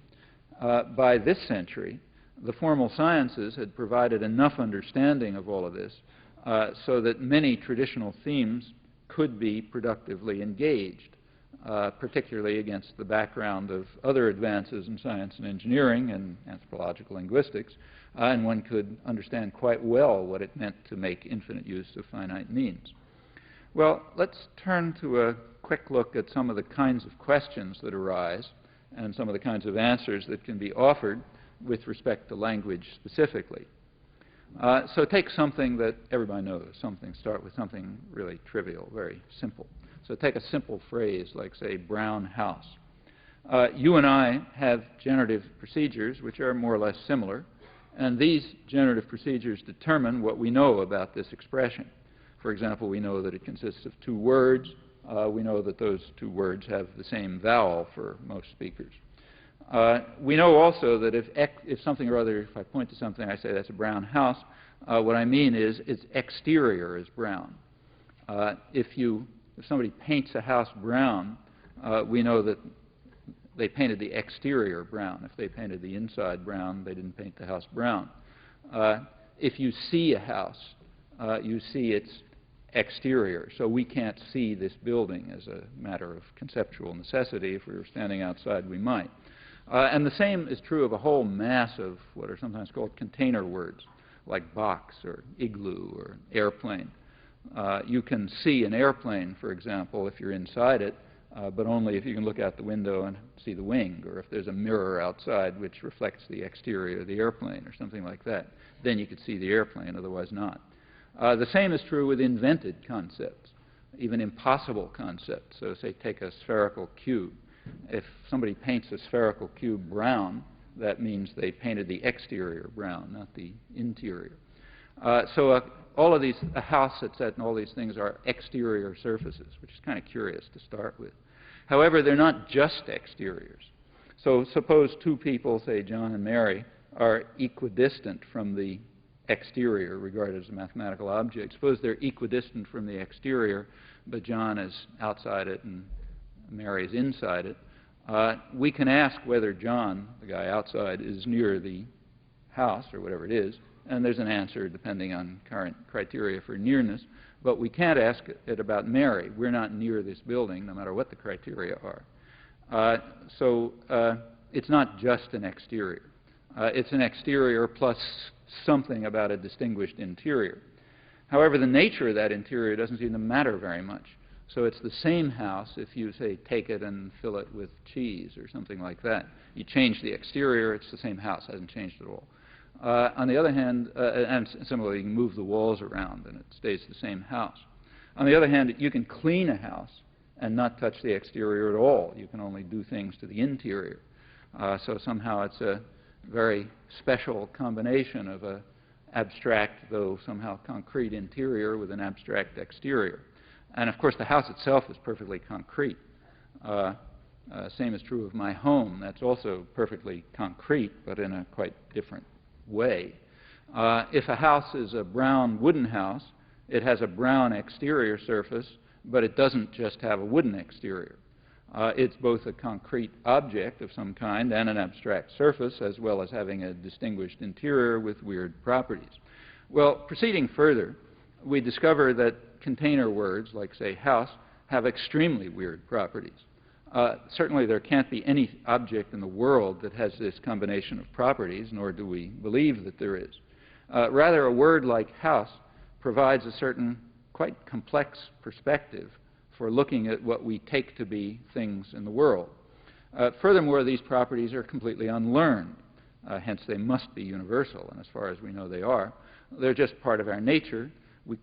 By this century, the formal sciences had provided enough understanding of all of this so that many traditional themes could be productively engaged, particularly against the background of other advances in science and engineering and anthropological linguistics, and one could understand quite well what it meant to make infinite use of finite means. Well, let's turn to a quick look at some of the kinds of questions that arise and some of the kinds of answers that can be offered with respect to language specifically. So take something that everybody knows. Start with something really trivial, very simple. So take a simple phrase like, say, brown house. You and I have generative procedures which are more or less similar, and these generative procedures determine what we know about this expression. For example, we know that it consists of two words. We know that those two words have the same vowel for most speakers. We know also that if something or other, if I point to something, I say that's a brown house, what I mean is its exterior is brown. If somebody paints a house brown, we know that they painted the exterior brown. If they painted the inside brown, they didn't paint the house brown. If you see a house, you see its exterior. So we can't see this building as a matter of conceptual necessity. If we were standing outside, we might. And the same is true of a whole mass of what are sometimes called container words, like box or igloo or airplane. You can see an airplane, for example, if you're inside it, but only if you can look out the window and see the wing, or if there's a mirror outside which reflects the exterior of the airplane or something like that. Then you could see the airplane, otherwise not. The same is true with invented concepts, even impossible concepts. So say take a spherical cube. If somebody paints a spherical cube brown, that means they painted the exterior brown, not the interior. All of these, a house, et cetera, and all these things are exterior surfaces, which is kind of curious to start with. However, they're not just exteriors. So suppose two people, say John and Mary, are equidistant from the exterior, regarded as a mathematical object. Suppose they're equidistant from the exterior, but John is outside it and Mary is inside it. We can ask whether John, the guy outside, is near the house or whatever it is, and there's an answer depending on current criteria for nearness, but we can't ask it about Mary. We're not near this building, no matter what the criteria are. It's not just an exterior. It's an exterior plus something about a distinguished interior. However, the nature of that interior doesn't seem to matter very much. So it's the same house if you, say, take it and fill it with cheese or something like that. You change the exterior, it's the same house, hasn't changed at all. On the other hand, and similarly, you can move the walls around and it stays the same house. On the other hand, you can clean a house and not touch the exterior at all. You can only do things to the interior. So somehow it's a very special combination of an abstract, though somehow concrete interior with an abstract exterior. And of course, the house itself is perfectly concrete. Same is true of my home. That's also perfectly concrete, but in a quite different way. If a house is a brown wooden house, it has a brown exterior surface, but it doesn't just have a wooden exterior. It's both a concrete object of some kind and an abstract surface, as well as having a distinguished interior with weird properties. Well, proceeding further, we discover that container words, like, say, house, have extremely weird properties. Certainly there can't be any object in the world that has this combination of properties, nor do we believe that there is. Rather, a word like house provides a certain quite complex perspective for looking at what we take to be things in the world. Furthermore, these properties are completely unlearned. Hence, they must be universal, and as far as we know, they are. They're just part of our nature. We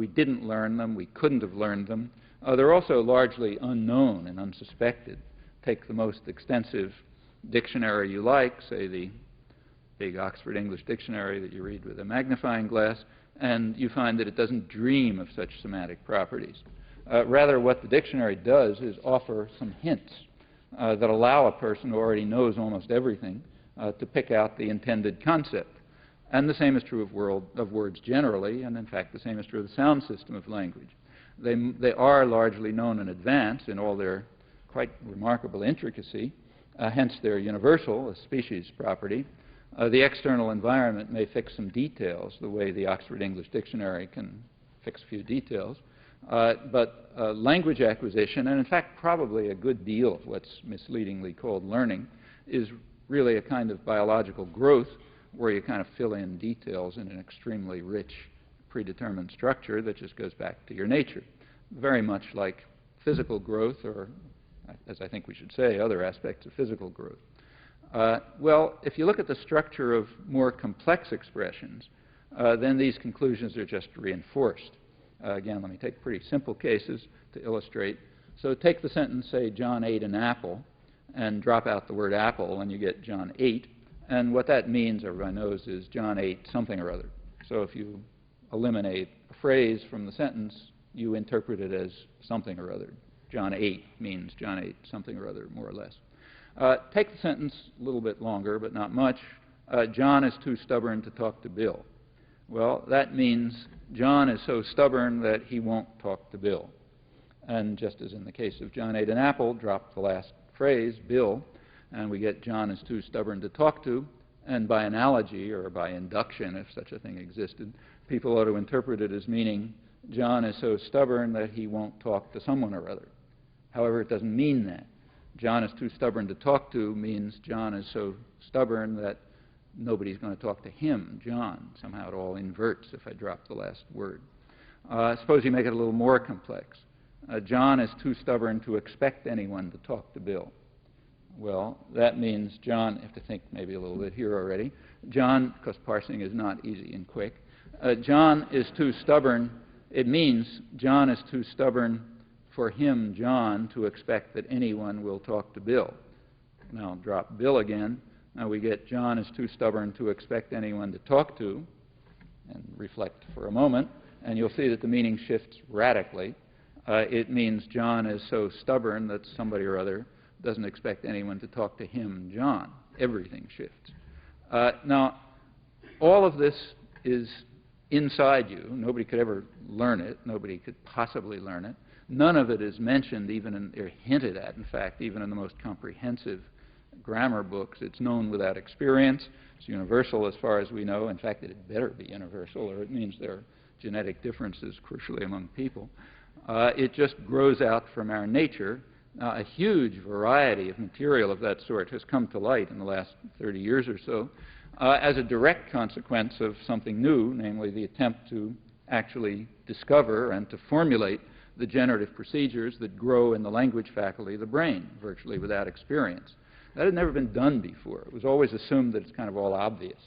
didn't learn them. We couldn't have learned them. They're also largely unknown and unsuspected. Take the most extensive dictionary you like, say the big Oxford English Dictionary that you read with a magnifying glass, and you find that it doesn't dream of such semantic properties. Rather, what the dictionary does is offer some hints that allow a person who already knows almost everything to pick out the intended concept. And the same is true of words generally, and in fact the same is true of the sound system of language. They are largely known in advance in all their quite remarkable intricacy, hence they're universal, a species property. The external environment may fix some details, the way the Oxford English Dictionary can fix a few details. But language acquisition, and in fact probably a good deal of what's misleadingly called learning, is really a kind of biological growth where you kind of fill in details in an extremely rich predetermined structure that just goes back to your nature. Very much like physical growth, or as I think we should say, other aspects of physical growth. Well, if you look at the structure of more complex expressions, then these conclusions are just reinforced. Again, let me take pretty simple cases to illustrate. So take the sentence, say, John ate an apple, and drop out the word apple, and you get John ate. And what that means, everybody knows, is John ate something or other. So if you eliminate a phrase from the sentence, you interpret it as something or other. John ate means John ate something or other, more or less. Take the sentence a little bit longer, but not much. John is too stubborn to talk to Bill. Well, that means John is so stubborn that he won't talk to Bill. And just as in the case of John ate an apple, drop the last phrase, Bill, and we get John is too stubborn to talk to. And by analogy, or by induction, if such a thing existed, people ought to interpret it as meaning John is so stubborn that he won't talk to someone or other. However, it doesn't mean that. John is too stubborn to talk to means John is so stubborn that nobody's going to talk to him, John. Somehow it all inverts if I drop the last word. Suppose you make it a little more complex. John is too stubborn to expect anyone to talk to Bill. Well, that means John, I have to think maybe a little bit here already. John, because parsing is not easy and quick, John is too stubborn. It means John is too stubborn for him, John, to expect that anyone will talk to Bill. Now drop Bill again. Now we get John is too stubborn to expect anyone to talk to, and reflect for a moment, and you'll see that the meaning shifts radically. It means John is so stubborn that somebody or other doesn't expect anyone to talk to him, John. Everything shifts. Now, all of this is inside you. Nobody could ever learn it. Nobody could possibly learn it. None of it is mentioned or hinted at, in fact, even in the most comprehensive grammar books. It's known without experience. It's universal as far as we know. In fact, it had better be universal, or it means there are genetic differences, crucially, among people. It just grows out from our nature. A huge variety of material of that sort has come to light in the last 30 years or so as a direct consequence of something new, namely the attempt to actually discover and to formulate the generative procedures that grow in the language faculty of the brain, virtually without experience. That had never been done before. It was always assumed that it's kind of all obvious.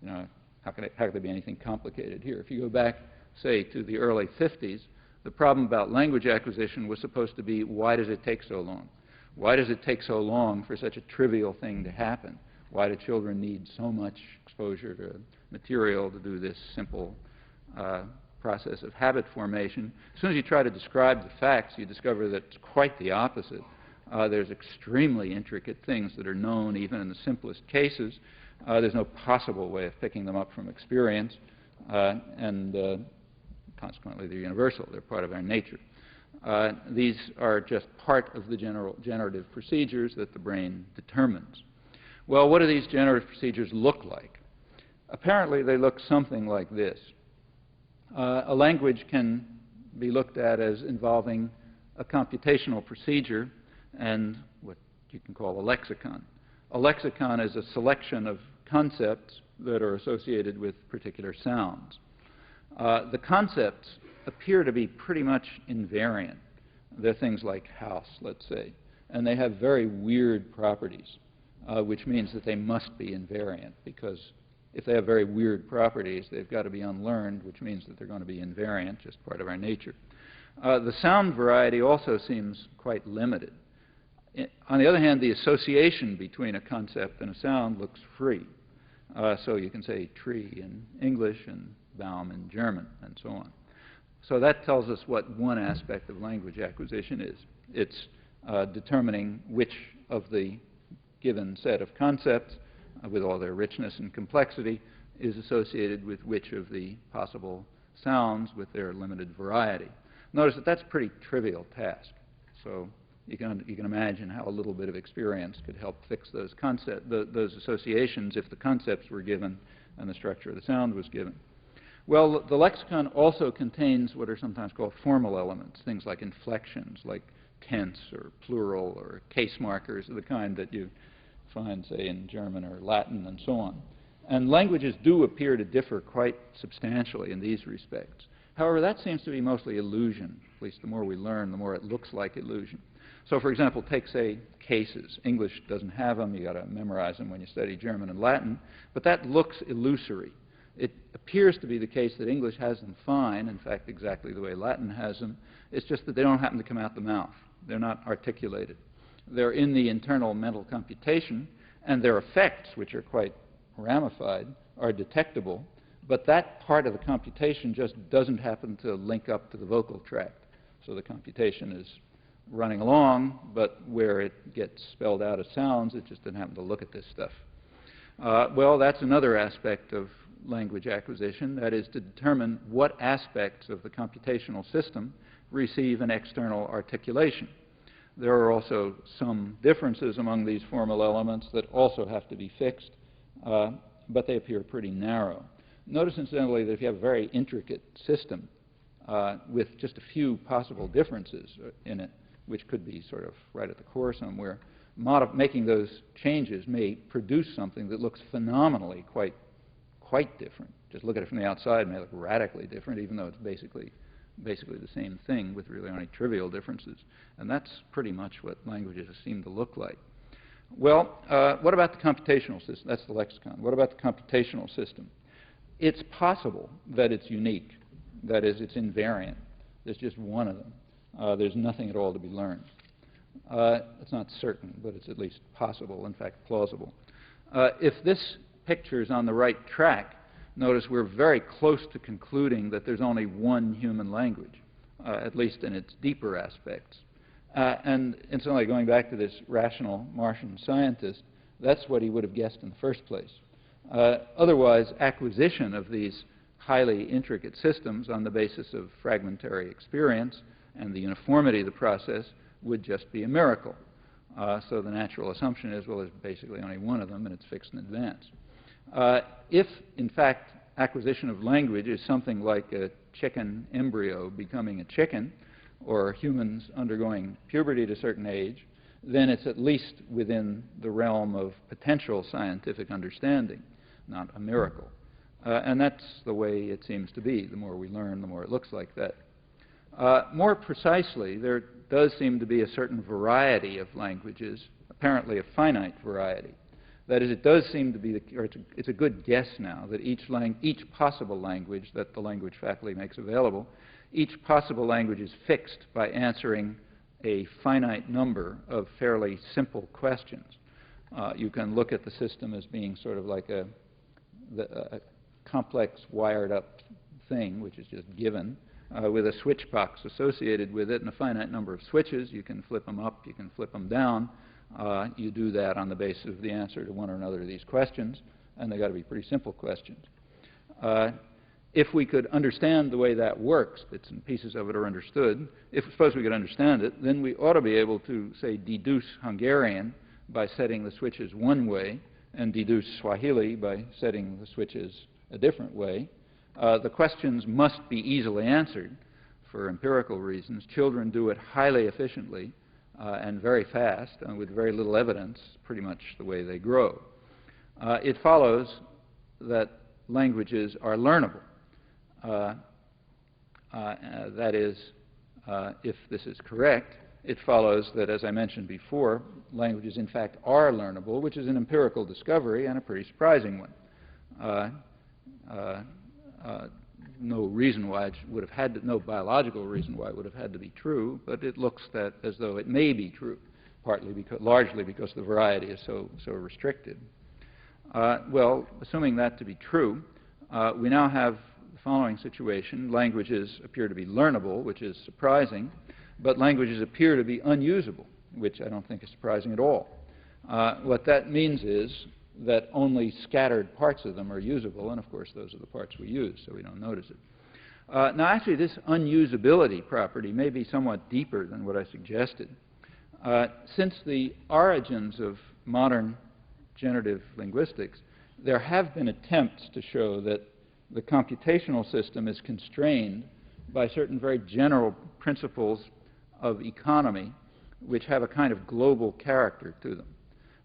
You know, how could there be anything complicated here? If you go back, say, to the early 50s, the problem about language acquisition was supposed to be, why does it take so long? Why does it take so long for such a trivial thing to happen? Why do children need so much exposure to material to do this simple process of habit formation? As soon as you try to describe the facts, you discover that it's quite the opposite. There's extremely intricate things that are known even in the simplest cases. There's no possible way of picking them up from experience, and consequently they're universal. They're part of our nature. These are just part of the generative procedures that the brain determines. Well, what do these generative procedures look like? Apparently, they look something like this. A language can be looked at as involving a computational procedure and what you can call a lexicon. A lexicon is a selection of concepts that are associated with particular sounds. The concepts appear to be pretty much invariant. They're things like house, let's say, and they have very weird properties, which means that they must be invariant, because if they have very weird properties, they've got to be unlearned, which means that they're going to be invariant, just part of our nature. The sound variety also seems quite limited. On the other hand, the association between a concept and a sound looks free. So you can say tree in English and Baum in German, and so on. So that tells us what one aspect of language acquisition is. It's determining which of the given set of concepts, with all their richness and complexity, is associated with which of the possible sounds with their limited variety. Notice that that's a pretty trivial task. So you can imagine how a little bit of experience could help fix those those associations if the concepts were given and the structure of the sound was given. Well, the lexicon also contains what are sometimes called formal elements, things like inflections, like tense or plural or case markers of the kind that you find, say, in German or Latin and so on. And languages do appear to differ quite substantially in these respects. However, that seems to be mostly illusion. At least the more we learn, the more it looks like illusion. So, for example, take, say, cases. English doesn't have them. You've got to memorize them when you study German and Latin. But that looks illusory. It appears to be the case that English has them fine, in fact, exactly the way Latin has them. It's just that they don't happen to come out the mouth. They're not articulated. They're in the internal mental computation, and their effects, which are quite ramified, are detectable. But that part of the computation just doesn't happen to link up to the vocal tract. So the computation is running along, but where it gets spelled out as sounds, it just doesn't happen to look at this stuff. Well, that's another aspect of language acquisition, that is to determine what aspects of the computational system receive an external articulation. There are also some differences among these formal elements that also have to be fixed, but they appear pretty narrow. Notice, incidentally, that if you have a very intricate system with just a few possible differences in it, which could be sort of right at the core somewhere, making those changes may produce something that looks phenomenally quite different. Just look at it from the outside, it may look radically different, even though it's basically the same thing with really only trivial differences. And that's pretty much what languages seem to look like. Well, what about the computational system? That's the lexicon. What about the computational system? It's possible that it's unique. That is, it's invariant. There's just one of them. There's nothing at all to be learned. It's not certain, but it's at least possible, in fact, plausible. If this picture is on the right track, notice we're very close to concluding that there's only one human language, at least in its deeper aspects. And incidentally, going back to this rational Martian scientist, that's what he would have guessed in the first place. Otherwise, acquisition of these highly intricate systems on the basis of fragmentary experience and the uniformity of the process would just be a miracle. So the natural assumption is, well, there's basically only one of them, and it's fixed in advance. If, in fact, acquisition of language is something like a chicken embryo becoming a chicken, or humans undergoing puberty at a certain age, then it's at least within the realm of potential scientific understanding, not a miracle. And that's the way it seems to be. The more we learn, the more it looks like that. More precisely, there does seem to be a certain variety of languages, apparently a finite variety. That is, it does seem to be, it's a good guess now, that each possible language that the language faculty makes available, each possible language is fixed by answering a finite number of fairly simple questions. You can look at the system as being sort of like a complex wired-up thing, which is just given, with a switch box associated with it and a finite number of switches. You can flip them up, you can flip them down. You do that on the basis of the answer to one or another of these questions, and they've got to be pretty simple questions. If we could understand the way that works, bits and pieces of it are understood, suppose we could understand it, then we ought to be able to, say, deduce Hungarian by setting the switches one way and deduce Swahili by setting the switches a different way. The questions must be easily answered for empirical reasons. Children do it highly efficiently and very fast and with very little evidence, pretty much the way they grow. It follows that languages are learnable. That is, if this is correct, it follows that, as I mentioned before, languages in fact are learnable, which is an empirical discovery and a pretty surprising one. No reason why it would have had to, no biological reason why it would have had to be true, but it looks that as though it may be true, largely because the variety is so restricted. Well, assuming that to be true, we now have the following situation. Languages appear to be learnable, which is surprising, but languages appear to be unusable, which I don't think is surprising at all. What that means is that only scattered parts of them are usable, and of course those are the parts we use, so we don't notice it. Now actually this unusability property may be somewhat deeper than what I suggested. Since the origins of modern generative linguistics, there have been attempts to show that the computational system is constrained by certain very general principles of economy which have a kind of global character to them.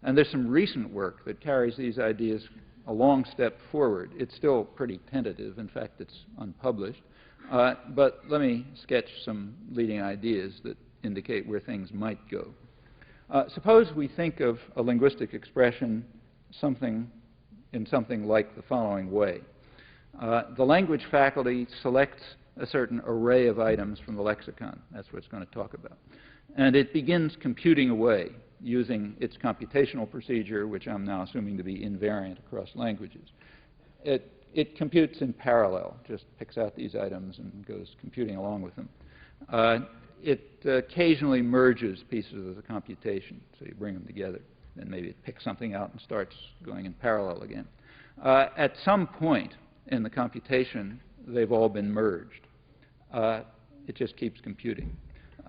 And there's some recent work that carries these ideas a long step forward. It's still pretty tentative. In fact, it's unpublished. But let me sketch some leading ideas that indicate where things might go. Suppose we think of a linguistic expression in something like the following way. The language faculty selects a certain array of items from the lexicon. That's what it's going to talk about. And it begins computing away using its computational procedure, which I'm now assuming to be invariant across languages. It computes in parallel, just picks out these items and goes computing along with them. It occasionally merges pieces of the computation, so you bring them together. Then maybe it picks something out and starts going in parallel again. At some point in the computation, they've all been merged. It just keeps computing.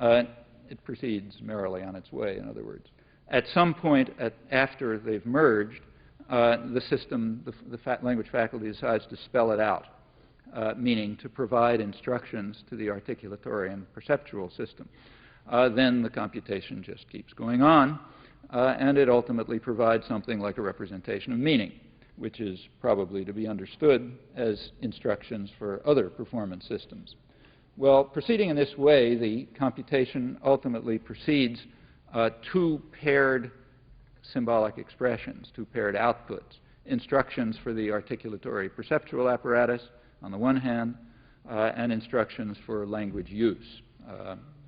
It proceeds merrily on its way, in other words. At some point after they've merged, the system, the language faculty decides to spell it out, meaning to provide instructions to the articulatory and perceptual system. Then the computation just keeps going on, and it ultimately provides something like a representation of meaning, which is probably to be understood as instructions for other performance systems. Well, proceeding in this way, the computation ultimately proceeds two paired symbolic expressions, two paired outputs, instructions for the articulatory perceptual apparatus on the one hand, and instructions for language use,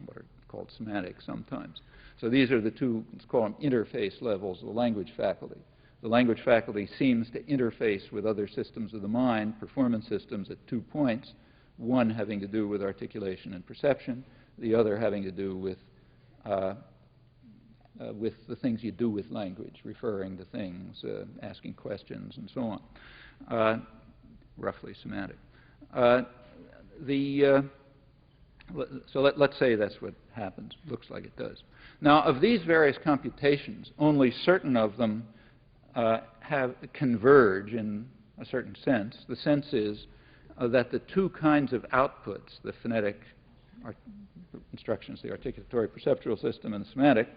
what are called semantics sometimes. So these are the two, let's call them interface levels of the language faculty. The language faculty seems to interface with other systems of the mind, performance systems, at 2 points, one having to do with articulation and perception, the other having to do with the things you do with language, referring to things, asking questions, and so on, roughly semantic. So let's say that's what happens. Looks like it does. Now, of these various computations, only certain of them converge in a certain sense. The sense is that the two kinds of outputs, the phonetic instructions, the articulatory perceptual system, and the semantic,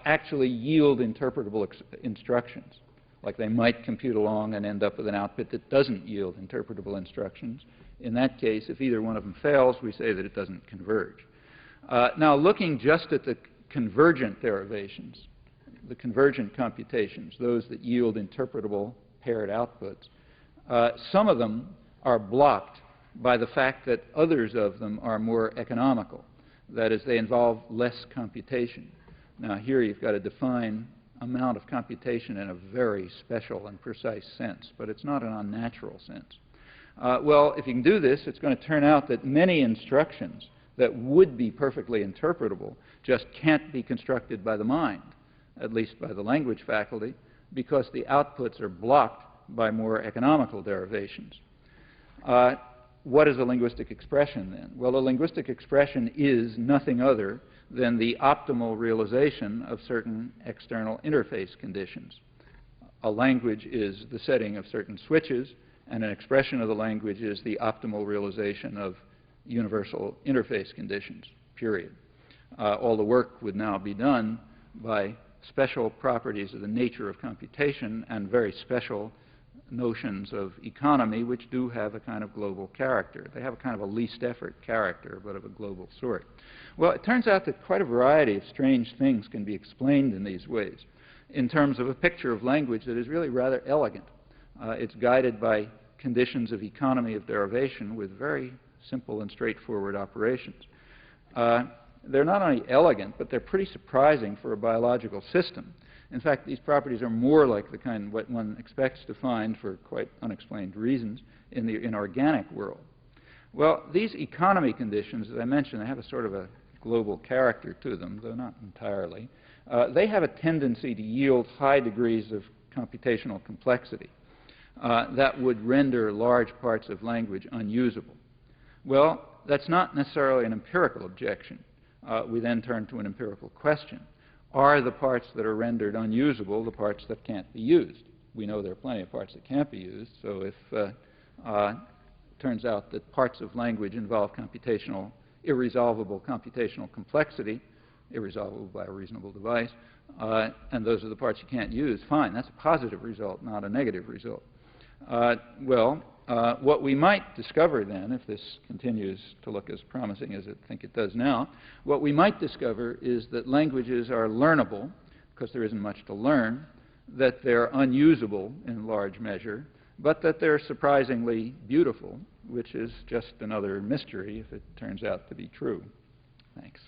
actually yield interpretable instructions. Like they might compute along and end up with an output that doesn't yield interpretable instructions. In that case, if either one of them fails, we say that it doesn't converge. Now, looking just at the convergent derivations, the convergent computations, those that yield interpretable paired outputs, some of them are blocked by the fact that others of them are more economical. That is, they involve less computation. Now, here you've got to define amount of computation in a very special and precise sense, but it's not an unnatural sense. Well, if you can do this, it's going to turn out that many instructions that would be perfectly interpretable just can't be constructed by the mind, at least by the language faculty, because the outputs are blocked by more economical derivations. What is a linguistic expression then? Well, a linguistic expression is nothing other than the optimal realization of certain external interface conditions. A language is the setting of certain switches, and an expression of the language is the optimal realization of universal interface conditions, period. All the work would now be done by special properties of the nature of computation and very special notions of economy, which do have a kind of global character. They have a kind of a least effort character, but of a global sort. Well, it turns out that quite a variety of strange things can be explained in these ways in terms of a picture of language that is really rather elegant. It's guided by conditions of economy of derivation with very simple and straightforward operations. They're not only elegant, but they're pretty surprising for a biological system. In fact, these properties are more like the kind what one expects to find for quite unexplained reasons in the inorganic world. Well, these economy conditions, as I mentioned, they have a sort of a global character to them, though not entirely. They have a tendency to yield high degrees of computational complexity that would render large parts of language unusable. Well, that's not necessarily an empirical objection. We then turn to an empirical question. Are the parts that are rendered unusable the parts that can't be used? We know there are plenty of parts that can't be used, so if it turns out that parts of language involve irresolvable computational complexity, irresolvable by a reasonable device, and those are the parts you can't use, fine, that's a positive result, not a negative result. What we might discover then, if this continues to look as promising as I think it does now, what we might discover is that languages are learnable, because there isn't much to learn, that they're unusable in large measure, but that they're surprisingly beautiful, which is just another mystery if it turns out to be true. Thanks.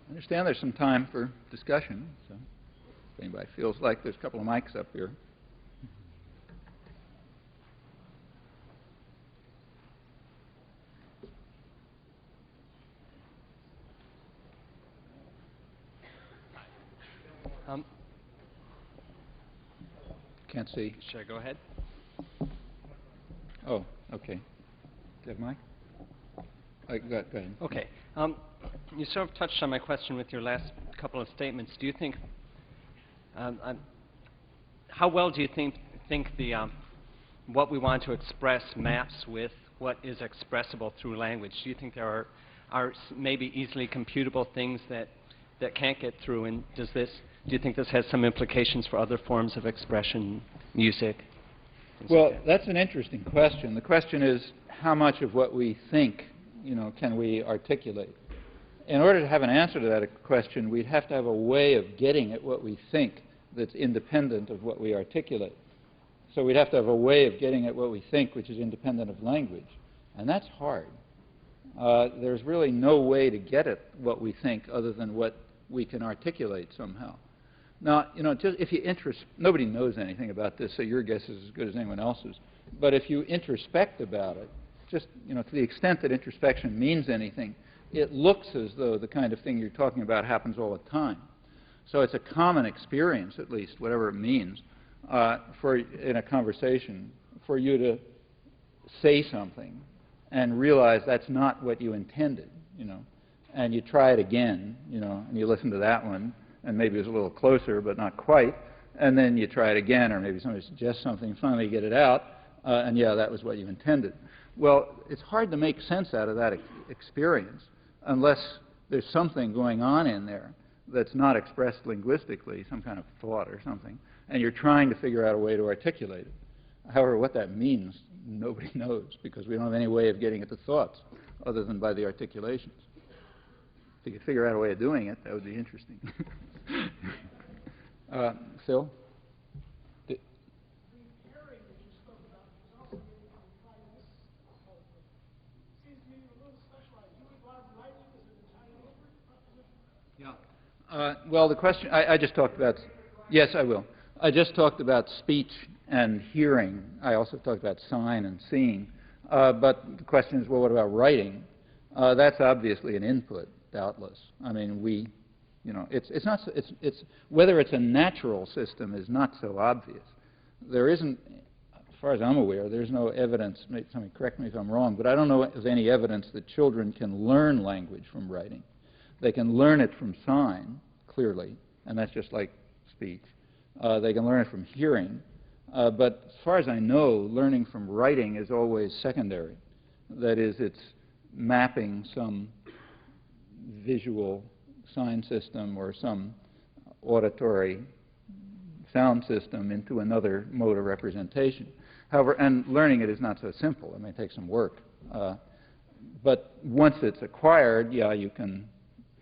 I understand there's some time for discussion, so if anybody feels like there's a couple of mics up here. Can't see. Should I go ahead? Oh, okay. Do you have a mic? Go ahead. Okay. You sort of touched on my question with your last couple of statements. Do you think, how well do you think the what we want to express maps with what is expressible through language? Do you think there are maybe easily computable things that can't get through? And do you think this has some implications for other forms of expression, music? Well, that's an interesting question. The question is, how much of what we think, can we articulate? In order to have an answer to that question, we'd have to have a way of getting at what we think that's independent of what we articulate. So we'd have to have a way of getting at what we think which is independent of language. And that's hard. There's really no way to get at what we think other than what we can articulate somehow. Now, just if you nobody knows anything about this, so your guess is as good as anyone else's. But if you introspect about it, just to the extent that introspection means anything, it looks as though the kind of thing you're talking about happens all the time. So it's a common experience, at least, whatever it means, in a conversation, for you to say something and realize that's not what you intended, and you try it again, and you listen to that one, and maybe it was a little closer, but not quite, and then you try it again, or maybe somebody suggests something, and finally you get it out, and yeah, that was what you intended. Well, it's hard to make sense out of that experience unless there's something going on in there that's not expressed linguistically, some kind of thought or something, and you're trying to figure out a way to articulate it. However, what that means, nobody knows, because we don't have any way of getting at the thoughts other than by the articulations. If you could figure out a way of doing it, that would be interesting. Phil? Well, the question, I just talked about, yes, I will. I just talked about speech and hearing. I also talked about sign and seeing. But the question is, well, what about writing? That's obviously an input, doubtless. I mean, it's not, whether it's a natural system is not so obvious. There isn't, as far as I'm aware, there's no evidence, somebody correct me if I'm wrong, but I don't know of any evidence that children can learn language from writing. They can learn it from sign, clearly, and that's just like speech. They can learn it from hearing. But as far as I know, learning from writing is always secondary. That is, it's mapping some visual sign system or some auditory sound system into another mode of representation. However, and learning it is not so simple. It may take some work. But once it's acquired, yeah, you can,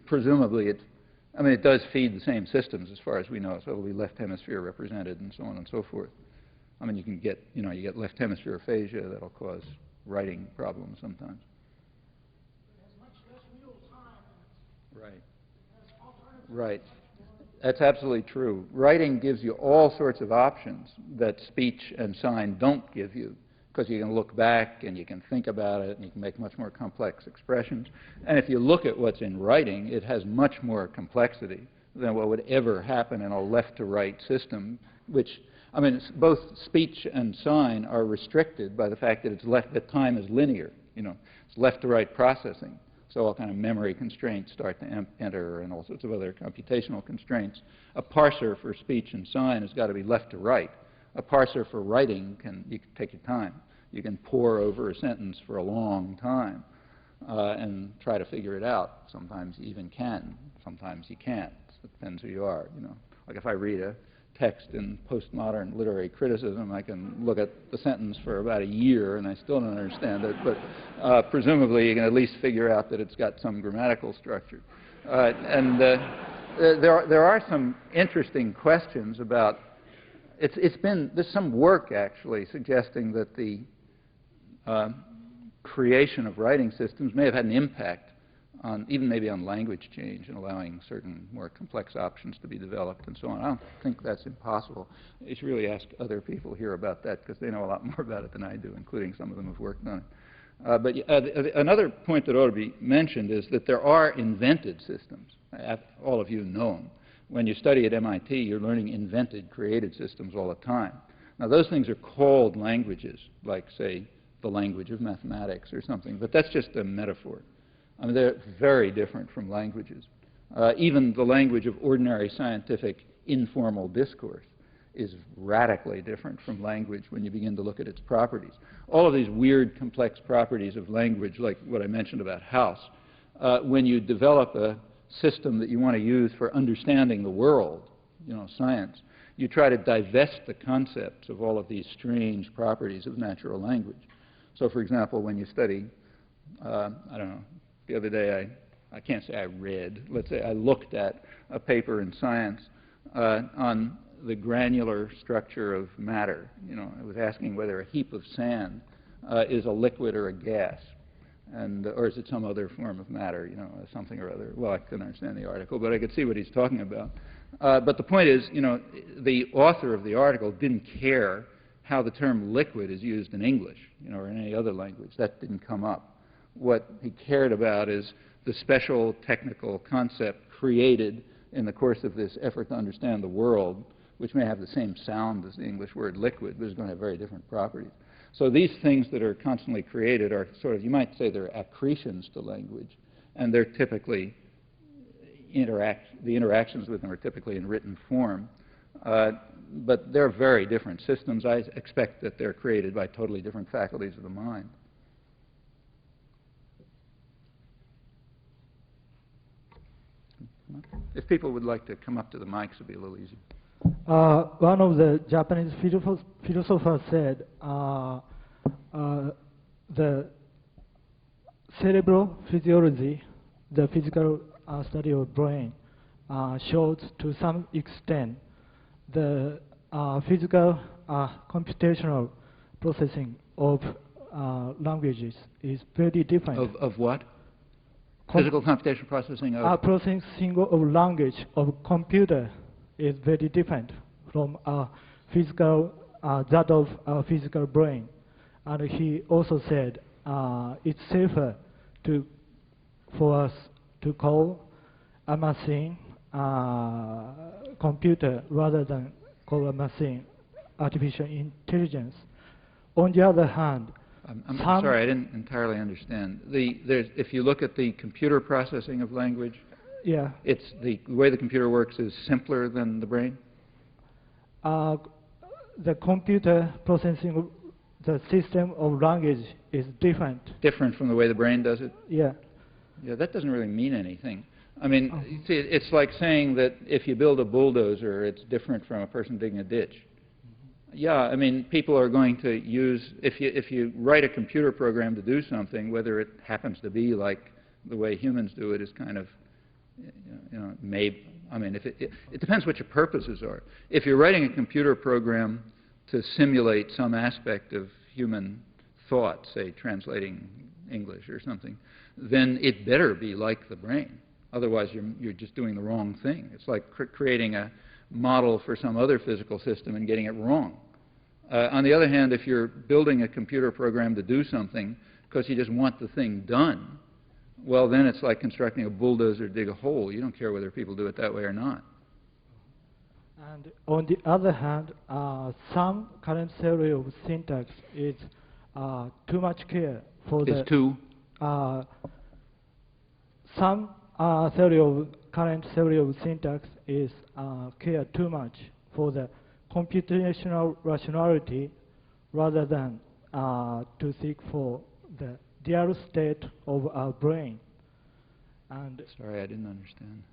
presumably, it does feed the same systems as far as we know, so it'll be left hemisphere represented and so on and so forth. I mean, you can get, you get left hemisphere aphasia that'll cause writing problems sometimes. It has much less real time. Right. Right. That's absolutely true. Writing gives you all sorts of options that speech and sign don't give you, because you can look back and you can think about it and you can make much more complex expressions. And if you look at what's in writing, it has much more complexity than what would ever happen in a left-to-right system, which, both speech and sign are restricted by the fact that that time is linear. It's left-to-right processing. So all kind of memory constraints start to enter and all sorts of other computational constraints. A parser for speech and sign has got to be left to right. A parser for writing you can take your time. You can pore over a sentence for a long time and try to figure it out. Sometimes you even can. Sometimes you can't. It depends who you are. Like if I read a text in postmodern literary criticism, I can look at the sentence for about a year and I still don't understand it. But presumably you can at least figure out that it's got some grammatical structure. There are some interesting questions about. There's some work actually suggesting that the creation of writing systems may have had an impact on, even maybe on language change and allowing certain more complex options to be developed and so on. I don't think that's impossible. You should really ask other people here about that because they know a lot more about it than I do, including some of them who've worked on it. Another point that ought to be mentioned is that there are invented systems. All of you know them. When you study at MIT, you're learning invented, created systems all the time. Now, those things are called languages, like, say, the language of mathematics or something, but that's just a metaphor. They're very different from languages. Even the language of ordinary scientific informal discourse is radically different from language when you begin to look at its properties. All of these weird, complex properties of language, like what I mentioned about house, when you develop a system that you want to use for understanding the world, science, you try to divest the concepts of all of these strange properties of natural language. So, for example, when you study, I don't know, the other day I can't say I read, let's say I looked at a paper in Science on the granular structure of matter. It was asking whether a heap of sand is a liquid or a gas. Or is it some other form of matter, something or other. Well, I couldn't understand the article, but I could see what he's talking about. But the point is, the author of the article didn't care how the term liquid is used in English, or in any other language. That didn't come up. What he cared about is the special technical concept created in the course of this effort to understand the world, which may have the same sound as the English word liquid, but is going to have very different properties. So these things that are constantly created are sort of, you might say they're accretions to language, and they're typically, the interactions with them are typically in written form. But they're very different systems. I expect that they're created by totally different faculties of the mind. If people would like to come up to the mics, it'd be a little easier. One of the Japanese philosophers said the cerebral physiology, the physical study of brain shows to some extent the physical computational processing of languages is very different. Of what? Physical computational processing of? Processing of language of computer is very different from physical, that of physical brain. And he also said it's safer for us to call a machine computer rather than call a machine artificial intelligence. On the other hand, I'm sorry, I didn't entirely understand. If you look at the computer processing of language, yeah, it's the way the computer works is simpler than the brain? The computer processing the system of language is different. Different from the way the brain does it? Yeah. Yeah, that doesn't really mean anything. I mean, you see, it's like saying that if you build a bulldozer, it's different from a person digging a ditch. Yeah, I mean, people are going to use, if you write a computer program to do something, whether it happens to be like the way humans do it is kind of, maybe, I mean, it depends what your purposes are. If you're writing a computer program to simulate some aspect of human thought, say translating English or something, then it better be like the brain. Otherwise, you're just doing the wrong thing. It's like creating a model for some other physical system and getting it wrong. On the other hand, if you're building a computer program to do something because you just want the thing done, well, then it's like constructing a bulldozer to dig a hole. You don't care whether people do it that way or not. And on the other hand, some current theory of syntax is too much care for the... Is too? Some current theory of syntax is care too much for the computational rationality rather than to seek for the real state of our brain. And sorry, I didn't understand.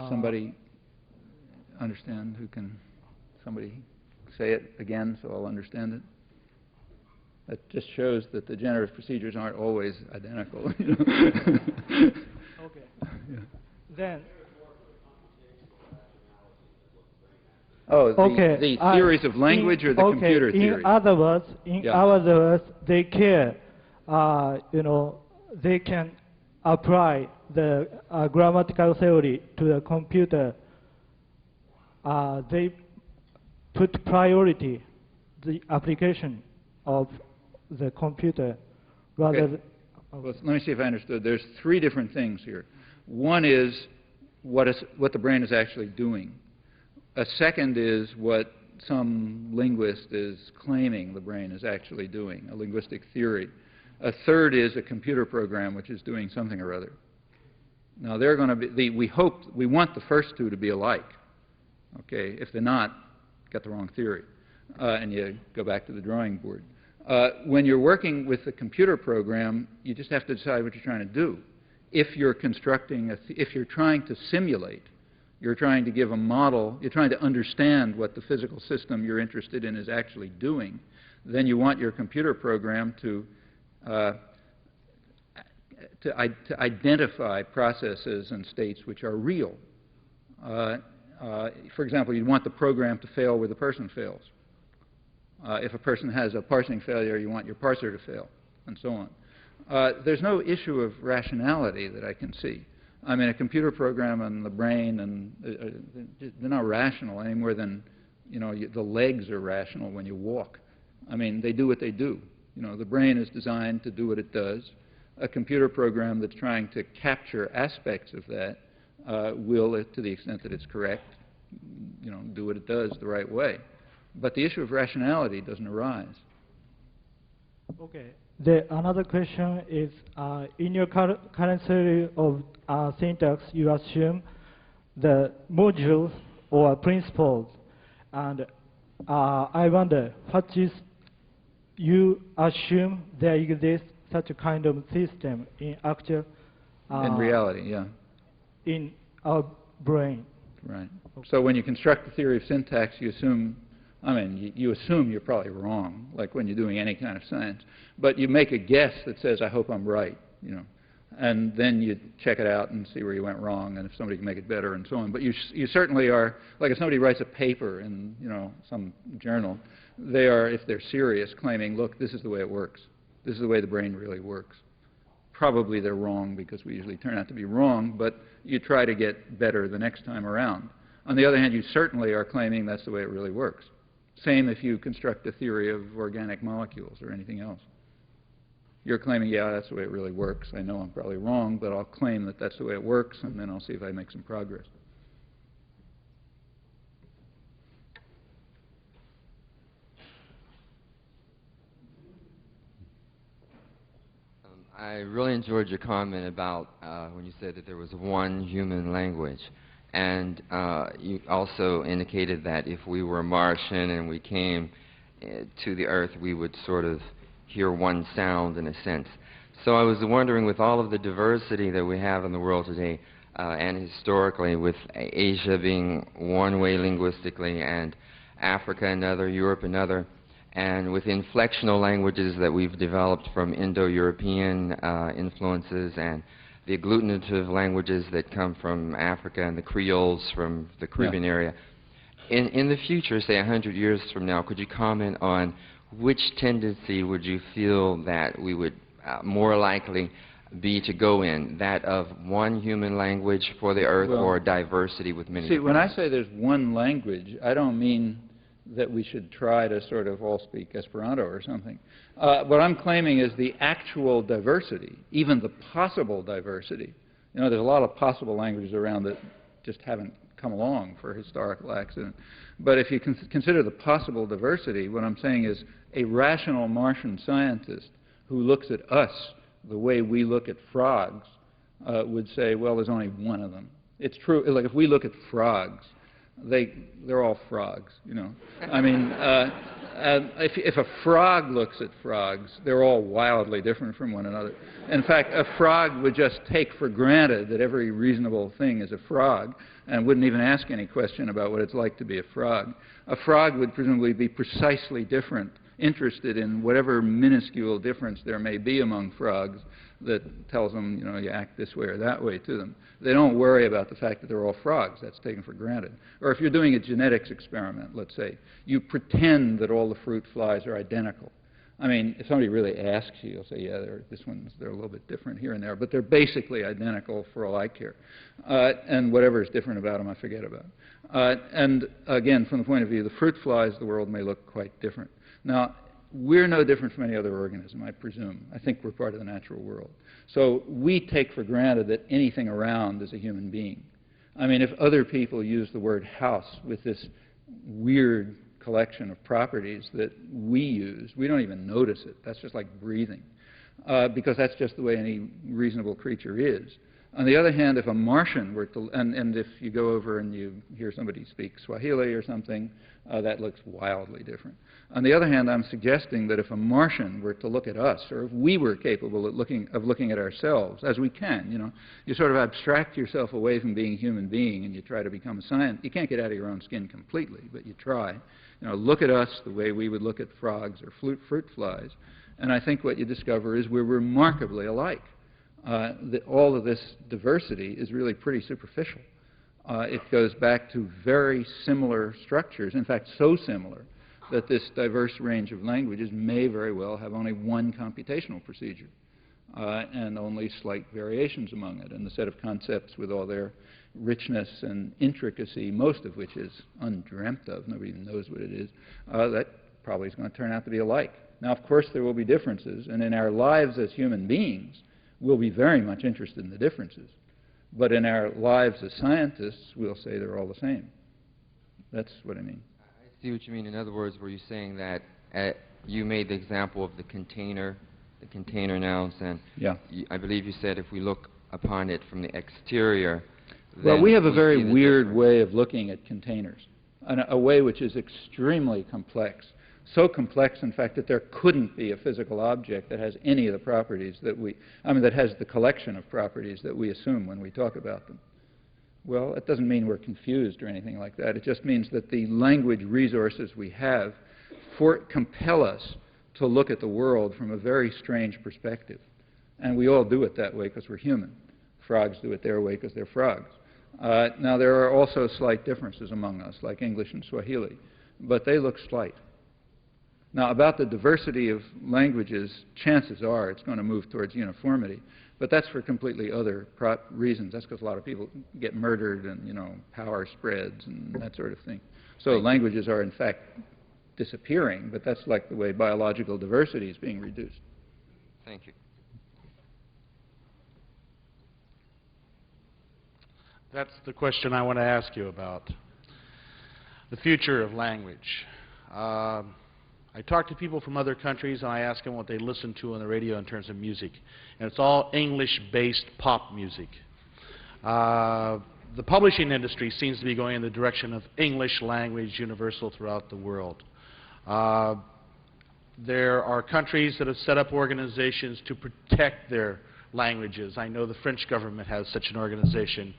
Somebody understand who can, somebody say it again so I'll understand it? That just shows that the generative procedures aren't always identical. Okay. Yeah. Then. Oh, okay. The theories of language or the computer theory? In other words, they care. They can apply the grammatical theory to the computer. They put priority the application of the computer rather okay. than... Well, let me see if I understood. There's three different things here. One is what the brain is actually doing. A second is what some linguist is claiming the brain is actually doing, a linguistic theory. A third is a computer program which is doing something or other. Now, they're going to be, we want the first two to be alike. Okay, if they're not, got the wrong theory. And you go back to the drawing board. When you're working with the computer program, you just have to decide what you're trying to do. If you're constructing, if you're trying to simulate, you're trying to give a model, you're trying to understand what the physical system you're interested in is actually doing, then you want your computer program to identify processes and states which are real. For example, you want the program to fail where the person fails. If a person has a parsing failure, you want your parser to fail, and so on. There's no issue of rationality that I can see. I mean, a computer program and the brain, and they're not rational any more than, the legs are rational when you walk. I mean, they do what they do. The brain is designed to do what it does. A computer program that's trying to capture aspects of that will, to the extent that it's correct, do what it does the right way. But the issue of rationality doesn't arise. Okay. Another question is, in your current theory of syntax, you assume the modules or principles. And I wonder, what is you assume there exists such a kind of system in actual... in reality, yeah. In our brain. Right. Okay. So when you construct the theory of syntax, you assume... you assume you're probably wrong, like when you're doing any kind of science. But you make a guess that says, I hope I'm right. And then you check it out and see where you went wrong and if somebody can make it better and so on. But you certainly are, like if somebody writes a paper in some journal, they are, if they're serious, claiming, look, this is the way it works. This is the way the brain really works. Probably they're wrong because we usually turn out to be wrong, but you try to get better the next time around. On the other hand, you certainly are claiming that's the way it really works. Same if you construct a theory of organic molecules or anything else. You're claiming, yeah, that's the way it really works. I know I'm probably wrong, but I'll claim that that's the way it works, and then I'll see if I make some progress. I really enjoyed your comment about when you said that there was one human language. And you also indicated that if we were Martian and we came to the Earth, we would sort of hear one sound in a sense. So I was wondering, with all of the diversity that we have in the world today, and historically, with Asia being one way linguistically and Africa another, Europe another, and with inflectional languages that we've developed from Indo-European influences and the agglutinative languages that come from Africa and the Creoles from the Caribbean area. In the future, say 100 years from now, could you comment on which tendency would you feel that we would more likely be to go in, that of one human language for the Earth or diversity with many? See, when I say there's one language, I don't mean that we should try to sort of all speak Esperanto or something. What I'm claiming is the actual diversity, even the possible diversity. There's a lot of possible languages around that just haven't come along for historical accident. But if you consider the possible diversity, what I'm saying is a rational Martian scientist who looks at us the way we look at frogs would say, well, there's only one of them. It's true, like if we look at frogs, they're all frogs, I mean, if a frog looks at frogs, they're all wildly different from one another. In fact, a frog would just take for granted that every reasonable thing is a frog and wouldn't even ask any question about what it's like to be a frog. A frog would presumably be precisely different, interested in whatever minuscule difference there may be among frogs that tells them, you act this way or that way to them. They don't worry about the fact that they're all frogs. That's taken for granted. Or if you're doing a genetics experiment, let's say, you pretend that all the fruit flies are identical. I mean, if somebody really asks you, you'll say, yeah, they're a little bit different here and there, but they're basically identical for all I care. And whatever is different about them, I forget about. And again, from the point of view of the fruit flies, the world may look quite different. Now, we're no different from any other organism, I presume. I think we're part of the natural world. So we take for granted that anything around is a human being. I mean, if other people use the word house with this weird collection of properties that we use, we don't even notice it. That's just like breathing, because that's just the way any reasonable creature is. On the other hand, if a Martian were to, and if you go over and you hear somebody speak Swahili or something, that looks wildly different. On the other hand, I'm suggesting that if a Martian were to look at us, or if we were capable of looking at ourselves, as we can, you sort of abstract yourself away from being a human being and you try to become a scientist. You can't get out of your own skin completely, but you try. Look at us the way we would look at frogs or fruit flies, and I think what you discover is we're remarkably alike. All of this diversity is really pretty superficial. It goes back to very similar structures, in fact, so similar that this diverse range of languages may very well have only one computational procedure and only slight variations among it. And the set of concepts with all their richness and intricacy, most of which is undreamt of, nobody even knows what it is, that probably is going to turn out to be alike. Now, of course, there will be differences, and in our lives as human beings, we'll be very much interested in the differences. But in our lives as scientists, we'll say they're all the same. That's what I mean. I see what you mean. In other words, were you saying that you made the example of the container nouns, and yeah. I believe you said if we look upon it from the exterior, well, we have a very weird way of looking at containers, a way which is extremely complex. So complex, in fact, that there couldn't be a physical object that has any of the properties that that has the collection of properties that we assume when we talk about them. Well, it doesn't mean we're confused or anything like that. It just means that the language resources we have compel us to look at the world from a very strange perspective. And we all do it that way because we're human. Frogs do it their way because they're frogs. Now, there are also slight differences among us, like English and Swahili, but they look slight. Now, about the diversity of languages, chances are it's going to move towards uniformity, but that's for completely other reasons. That's because a lot of people get murdered and, power spreads and that sort of thing. So languages are, in fact, disappearing, but that's like the way biological diversity is being reduced. Thank you. That's the question I want to ask you about, the future of language. I talk to people from other countries, and I ask them what they listen to on the radio in terms of music. And it's all English-based pop music. The publishing industry seems to be going in the direction of English language universal throughout the world. There are countries that have set up organizations to protect their languages. I know the French government has such an organization,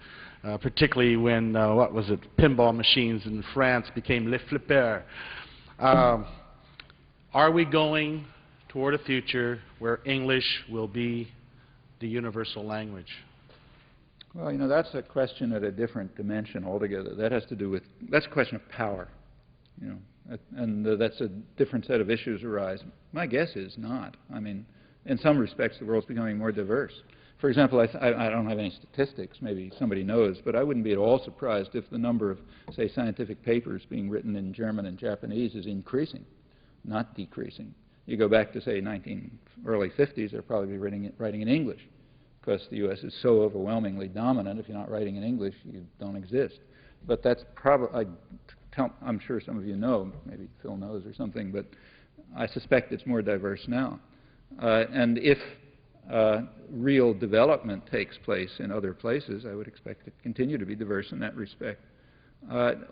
particularly when, pinball machines in France became les flippers. Are we going toward a future where English will be the universal language? Well, that's a question at a different dimension altogether. That has to do with, that's a question of power, and that's a different set of issues arise. My guess is not. I mean, in some respects, the world's becoming more diverse. For example, I don't have any statistics, maybe somebody knows, but I wouldn't be at all surprised if the number of, say, scientific papers being written in German and Japanese is increasing, not decreasing. You go back to, say, early 50s, they're probably writing in English, because the U.S. is so overwhelmingly dominant. If you're not writing in English, you don't exist. But that's probably, I'm sure some of you know, maybe Phil knows or something, but I suspect it's more diverse now. And if real development takes place in other places, I would expect it to continue to be diverse in that respect.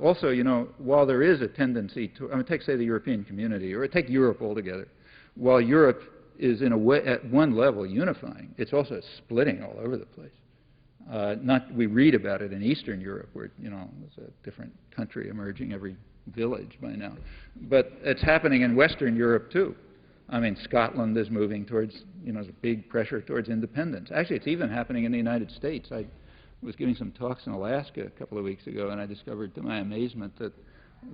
Also, while there is a tendency to, take, say, the European community, or take Europe altogether, while Europe is in a way, at one level, unifying, it's also splitting all over the place. We read about it in Eastern Europe, where there's a different country emerging every village by now, but it's happening in Western Europe too. I mean, Scotland is moving towards, there's a big pressure towards independence. Actually, it's even happening in the United States. I was giving some talks in Alaska a couple of weeks ago, and I discovered to my amazement that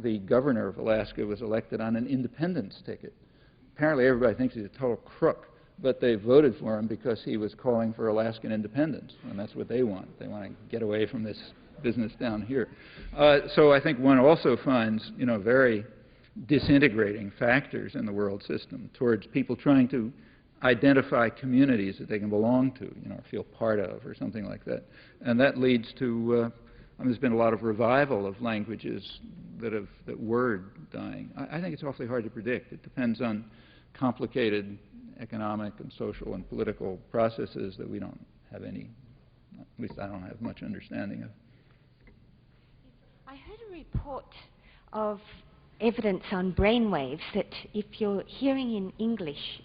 the governor of Alaska was elected on an independence ticket. Apparently, everybody thinks he's a total crook, but they voted for him because he was calling for Alaskan independence, and that's what they want. They want to get away from this business down here. So I think one also finds, very disintegrating factors in the world system towards people trying to identify communities that they can belong to, or feel part of, or something like that. And that leads to, there's been a lot of revival of languages that were dying. I think it's awfully hard to predict. It depends on complicated economic and social and political processes that we don't have any, at least I don't have much understanding of. I heard a report of evidence on brainwaves that if you're hearing in English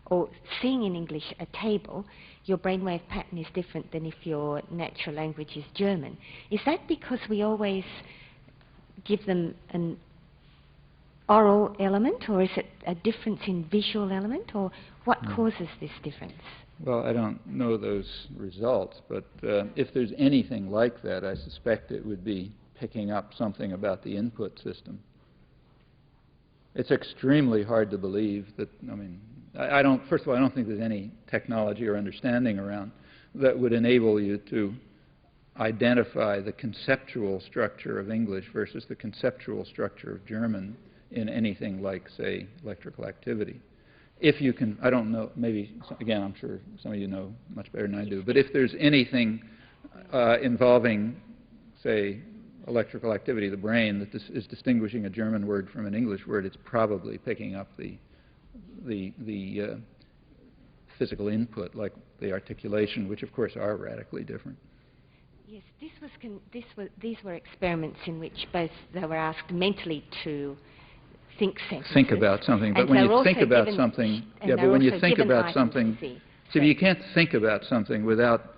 or seeing in English a table, your brainwave pattern is different than if your natural language is German. Is that because we always give them an oral element, or is it a difference in visual element, or what causes this difference? Well, I don't know those results, but if there's anything like that, I suspect it would be picking up something about the input system. It's extremely hard to believe that, first of all, I don't think there's any technology or understanding around that would enable you to identify the conceptual structure of English versus the conceptual structure of German in anything like, say, electrical activity. If you can, I don't know, maybe, again, I'm sure some of you know much better than I do, but if there's anything involving, say, electrical activity of the brain that is distinguishing a German word from an English word, it's probably picking up the physical input, like the articulation, which of course are radically different. Yes, these were experiments in which both they were asked mentally to think sentences. Think about something, but when you think about something, yeah, but when you think about something, so you can't think about something without,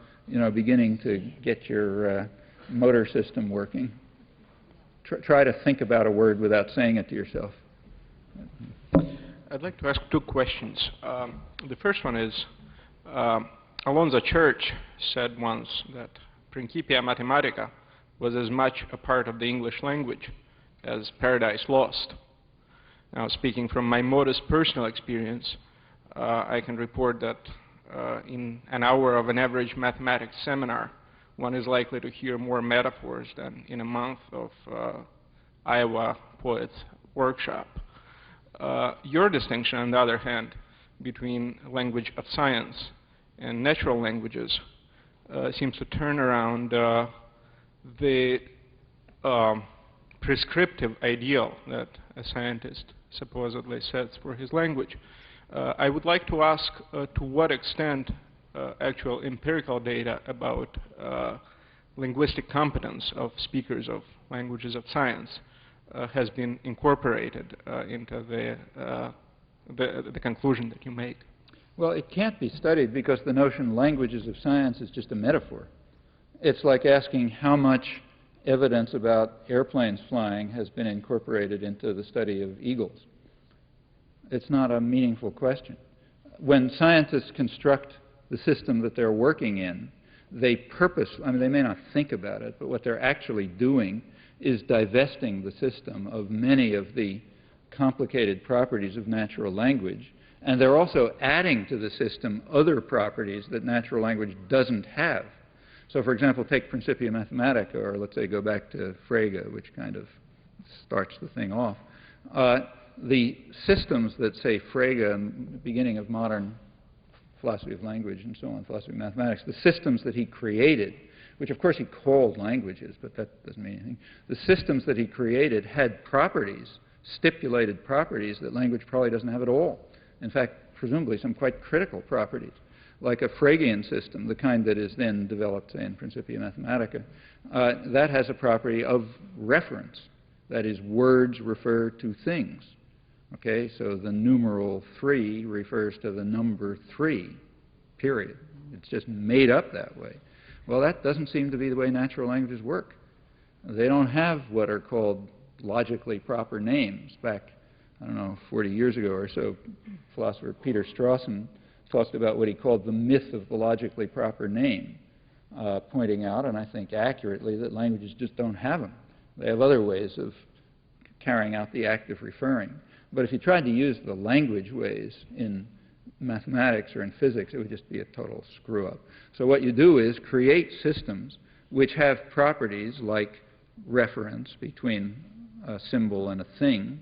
beginning to get your motor system working. Try to think about a word without saying it to yourself. I'd like to ask two questions. The first one is, Alonzo Church said once that Principia Mathematica was as much a part of the English language as Paradise Lost. Now, speaking from my modest personal experience, I can report that in an hour of an average mathematics seminar, one is likely to hear more metaphors than in a month of Iowa Poets Workshop. Your distinction, on the other hand, between language of science and natural languages seems to turn around the prescriptive ideal that a scientist supposedly sets for his language. I would like to ask to what extent actual empirical data about linguistic competence of speakers of languages of science has been incorporated into the conclusion that you make. Well, it can't be studied because the notion languages of science is just a metaphor. It's like asking how much evidence about airplanes flying has been incorporated into the study of eagles. It's not a meaningful question. When scientists construct the system that they're working in, they I mean, they may not think about it, but what they're actually doing is divesting the system of many of the complicated properties of natural language, and they're also adding to the system other properties that natural language doesn't have. So, for example, take Principia Mathematica, or let's say go back to Frege, which kind of starts the thing off. The systems that, say, Frege, in the beginning of modern philosophy of language and so on, philosophy of mathematics, the systems that he created, which of course he called languages, but that doesn't mean anything. The systems that he created had properties, stipulated properties that language probably doesn't have at all. In fact, presumably some quite critical properties, like a Fregean system, the kind that is then developed, say, in Principia Mathematica, that has a property of reference. That is, words refer to things. Okay, so the numeral 3 refers to the number 3, period. It's just made up that way. Well, that doesn't seem to be the way natural languages work. They don't have what are called logically proper names. Back, I don't know, 40 years ago or so, philosopher Peter Strawson talked about what he called the myth of the logically proper name, pointing out, and I think accurately, that languages just don't have them. They have other ways of carrying out the act of referring. But if you tried to use the language ways in mathematics or in physics, it would just be a total screw-up. So what you do is create systems which have properties like reference between a symbol and a thing,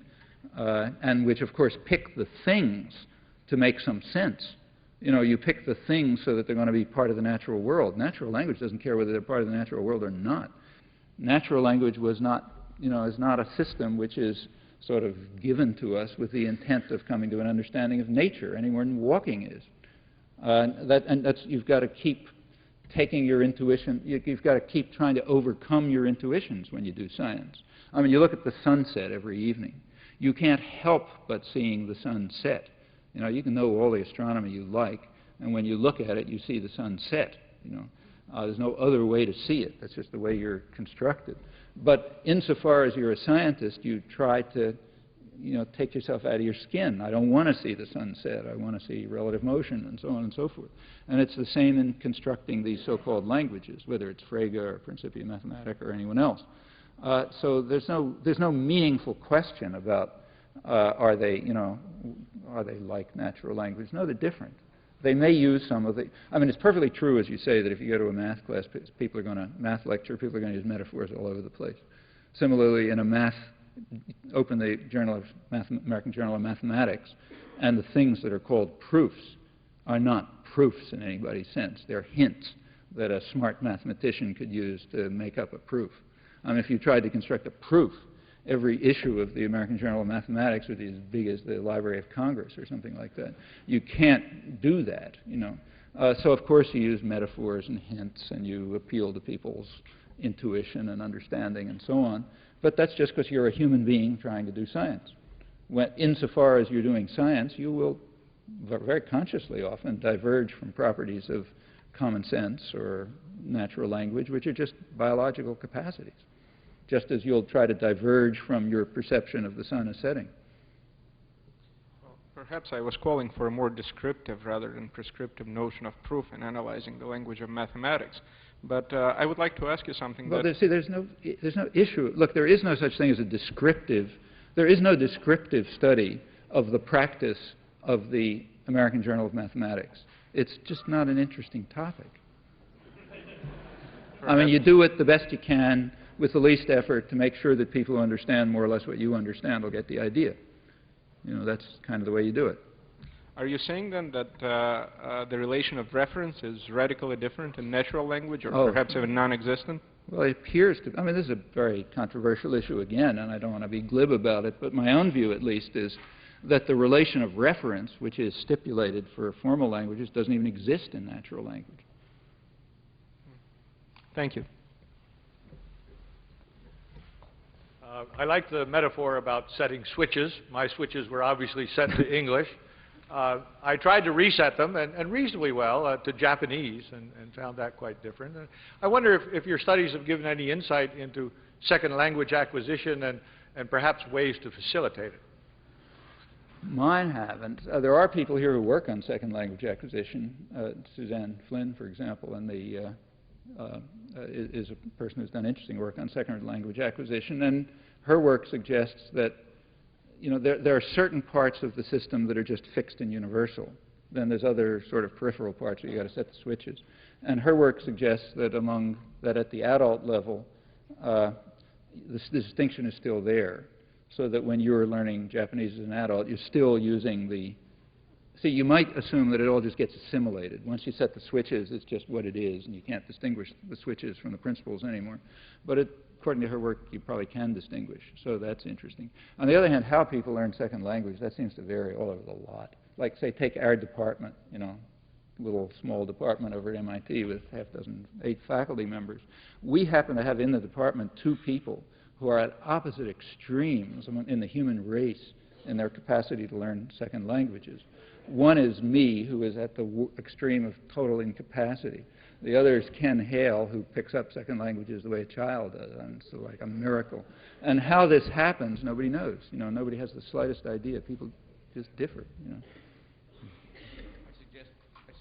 and which, of course, pick the things to make some sense. You know, you pick the things so that they're going to be part of the natural world. Natural language doesn't care whether they're part of the natural world or not. Natural language was not, is not a system which is sort of given to us with the intent of coming to an understanding of nature, any more than walking is. You've got to keep taking your intuition, you've got to keep trying to overcome your intuitions when you do science. I mean, you look at the sunset every evening. You can't help but seeing the sun set. You know, you can know all the astronomy you like, and when you look at it, you see the sun set. There's no other way to see it. That's just the way you're constructed. But insofar as you're a scientist, you try to, take yourself out of your skin. I don't want to see the sun set. I want to see relative motion, and so on and so forth. And it's the same in constructing these so-called languages, whether it's Frege or Principia Mathematica or anyone else. So there's no meaningful question about are they like natural language? No, they're different. They may use some of the, I mean, it's perfectly true, as you say, that if you go to a math class, math lecture, people are going to use metaphors all over the place. Similarly, in a open the American Journal of Mathematics, and the things that are called proofs are not proofs in anybody's sense. They're hints that a smart mathematician could use to make up a proof. I mean, if you tried to construct a proof, every issue of the American Journal of Mathematics would be as big as the Library of Congress or something like that. You can't do that, So, of course, you use metaphors and hints, and you appeal to people's intuition and understanding and so on. But that's just because you're a human being trying to do science. Insofar as you're doing science, you will very consciously often diverge from properties of common sense or natural language, which are just biological capacities, just as you'll try to diverge from your perception of the sun as setting. Perhaps I was calling for a more descriptive rather than prescriptive notion of proof in analyzing the language of mathematics. But I would like to ask you something. Well, see, there's no issue. Look, there is no such thing as a descriptive. There is no descriptive study of the practice of the American Journal of Mathematics. It's just not an interesting topic. I mean, you do it the best you can with the least effort to make sure that people who understand more or less what you understand will get the idea. You know, that's kind of the way you do it. Are you saying then that the relation of reference is radically different in natural language, or perhaps even non-existent? Well, it appears to. I mean, this is a very controversial issue again, and I don't want to be glib about it, but my own view, at least, is that the relation of reference, which is stipulated for formal languages, doesn't even exist in natural language. Thank you. I like the metaphor about setting switches. My switches were obviously set to English. I tried to reset them, and reasonably well, to Japanese, and found that quite different. I wonder if your studies have given any insight into second language acquisition and perhaps ways to facilitate it. Mine haven't. There are people here who work on second language acquisition. Suzanne Flynn, for example, and is a person who's done interesting work on second language acquisition, and her work suggests that there are certain parts of the system that are just fixed and universal. Then there's other sort of peripheral parts where you got to set the switches. And her work suggests that at the adult level, the distinction is still there, so that when you're learning Japanese as an adult, you're still using the. See, you might assume that it all just gets assimilated. Once you set the switches, it's just what it is, and you can't distinguish the switches from the principles anymore. But according to her work, you probably can distinguish, so that's interesting. On the other hand, how people learn second language, that seems to vary all over the lot. Like, say, take our department, little small department over at MIT with 8 faculty members. We happen to have in the department 2 people who are at opposite extremes in the human race in their capacity to learn second languages. One is me, who is at the extreme of total incapacity. The other is Ken Hale, who picks up second languages the way a child does, and it's like a miracle. And how this happens, nobody knows. Nobody has the slightest idea. People just differ. I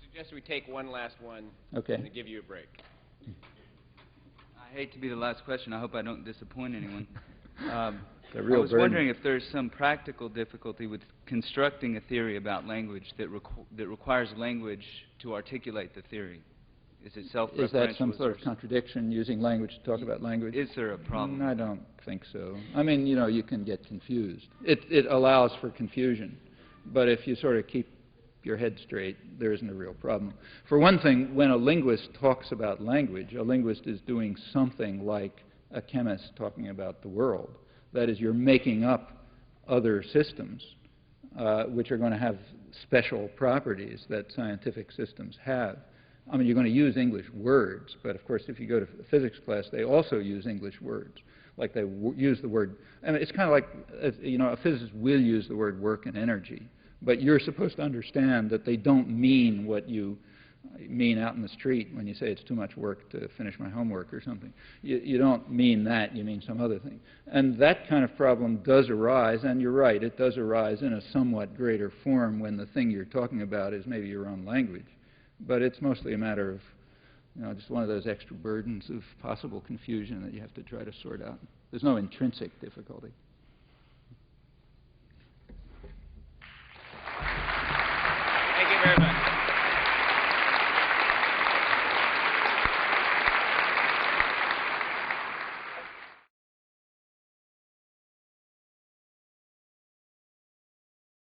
suggest we take one last one and give you a break. I hate to be the last question. I hope I don't disappoint anyone. I was wondering if there's some practical difficulty with constructing a theory about language that requires language to articulate the theory. Is it self-referential? Is that some sort of contradiction, using language to talk about language? Is there a problem? I don't think so. I mean, you can get confused. It allows for confusion. But if you sort of keep your head straight, there isn't a real problem. For one thing, when a linguist talks about language, a linguist is doing something like a chemist talking about the world. That is, you're making up other systems which are going to have special properties that scientific systems have. I mean, you're going to use English words, but of course, if you go to physics class, they also use English words. Like they use the word, I mean, it's kind of like, a physicist will use the word work and energy, but you're supposed to understand that they don't mean what you mean out in the street when you say it's too much work to finish my homework or something. You don't mean that, you mean some other thing. And that kind of problem does arise, and you're right, it does arise in a somewhat greater form when the thing you're talking about is maybe your own language. But it's mostly a matter of, just one of those extra burdens of possible confusion that you have to try to sort out. There's no intrinsic difficulty.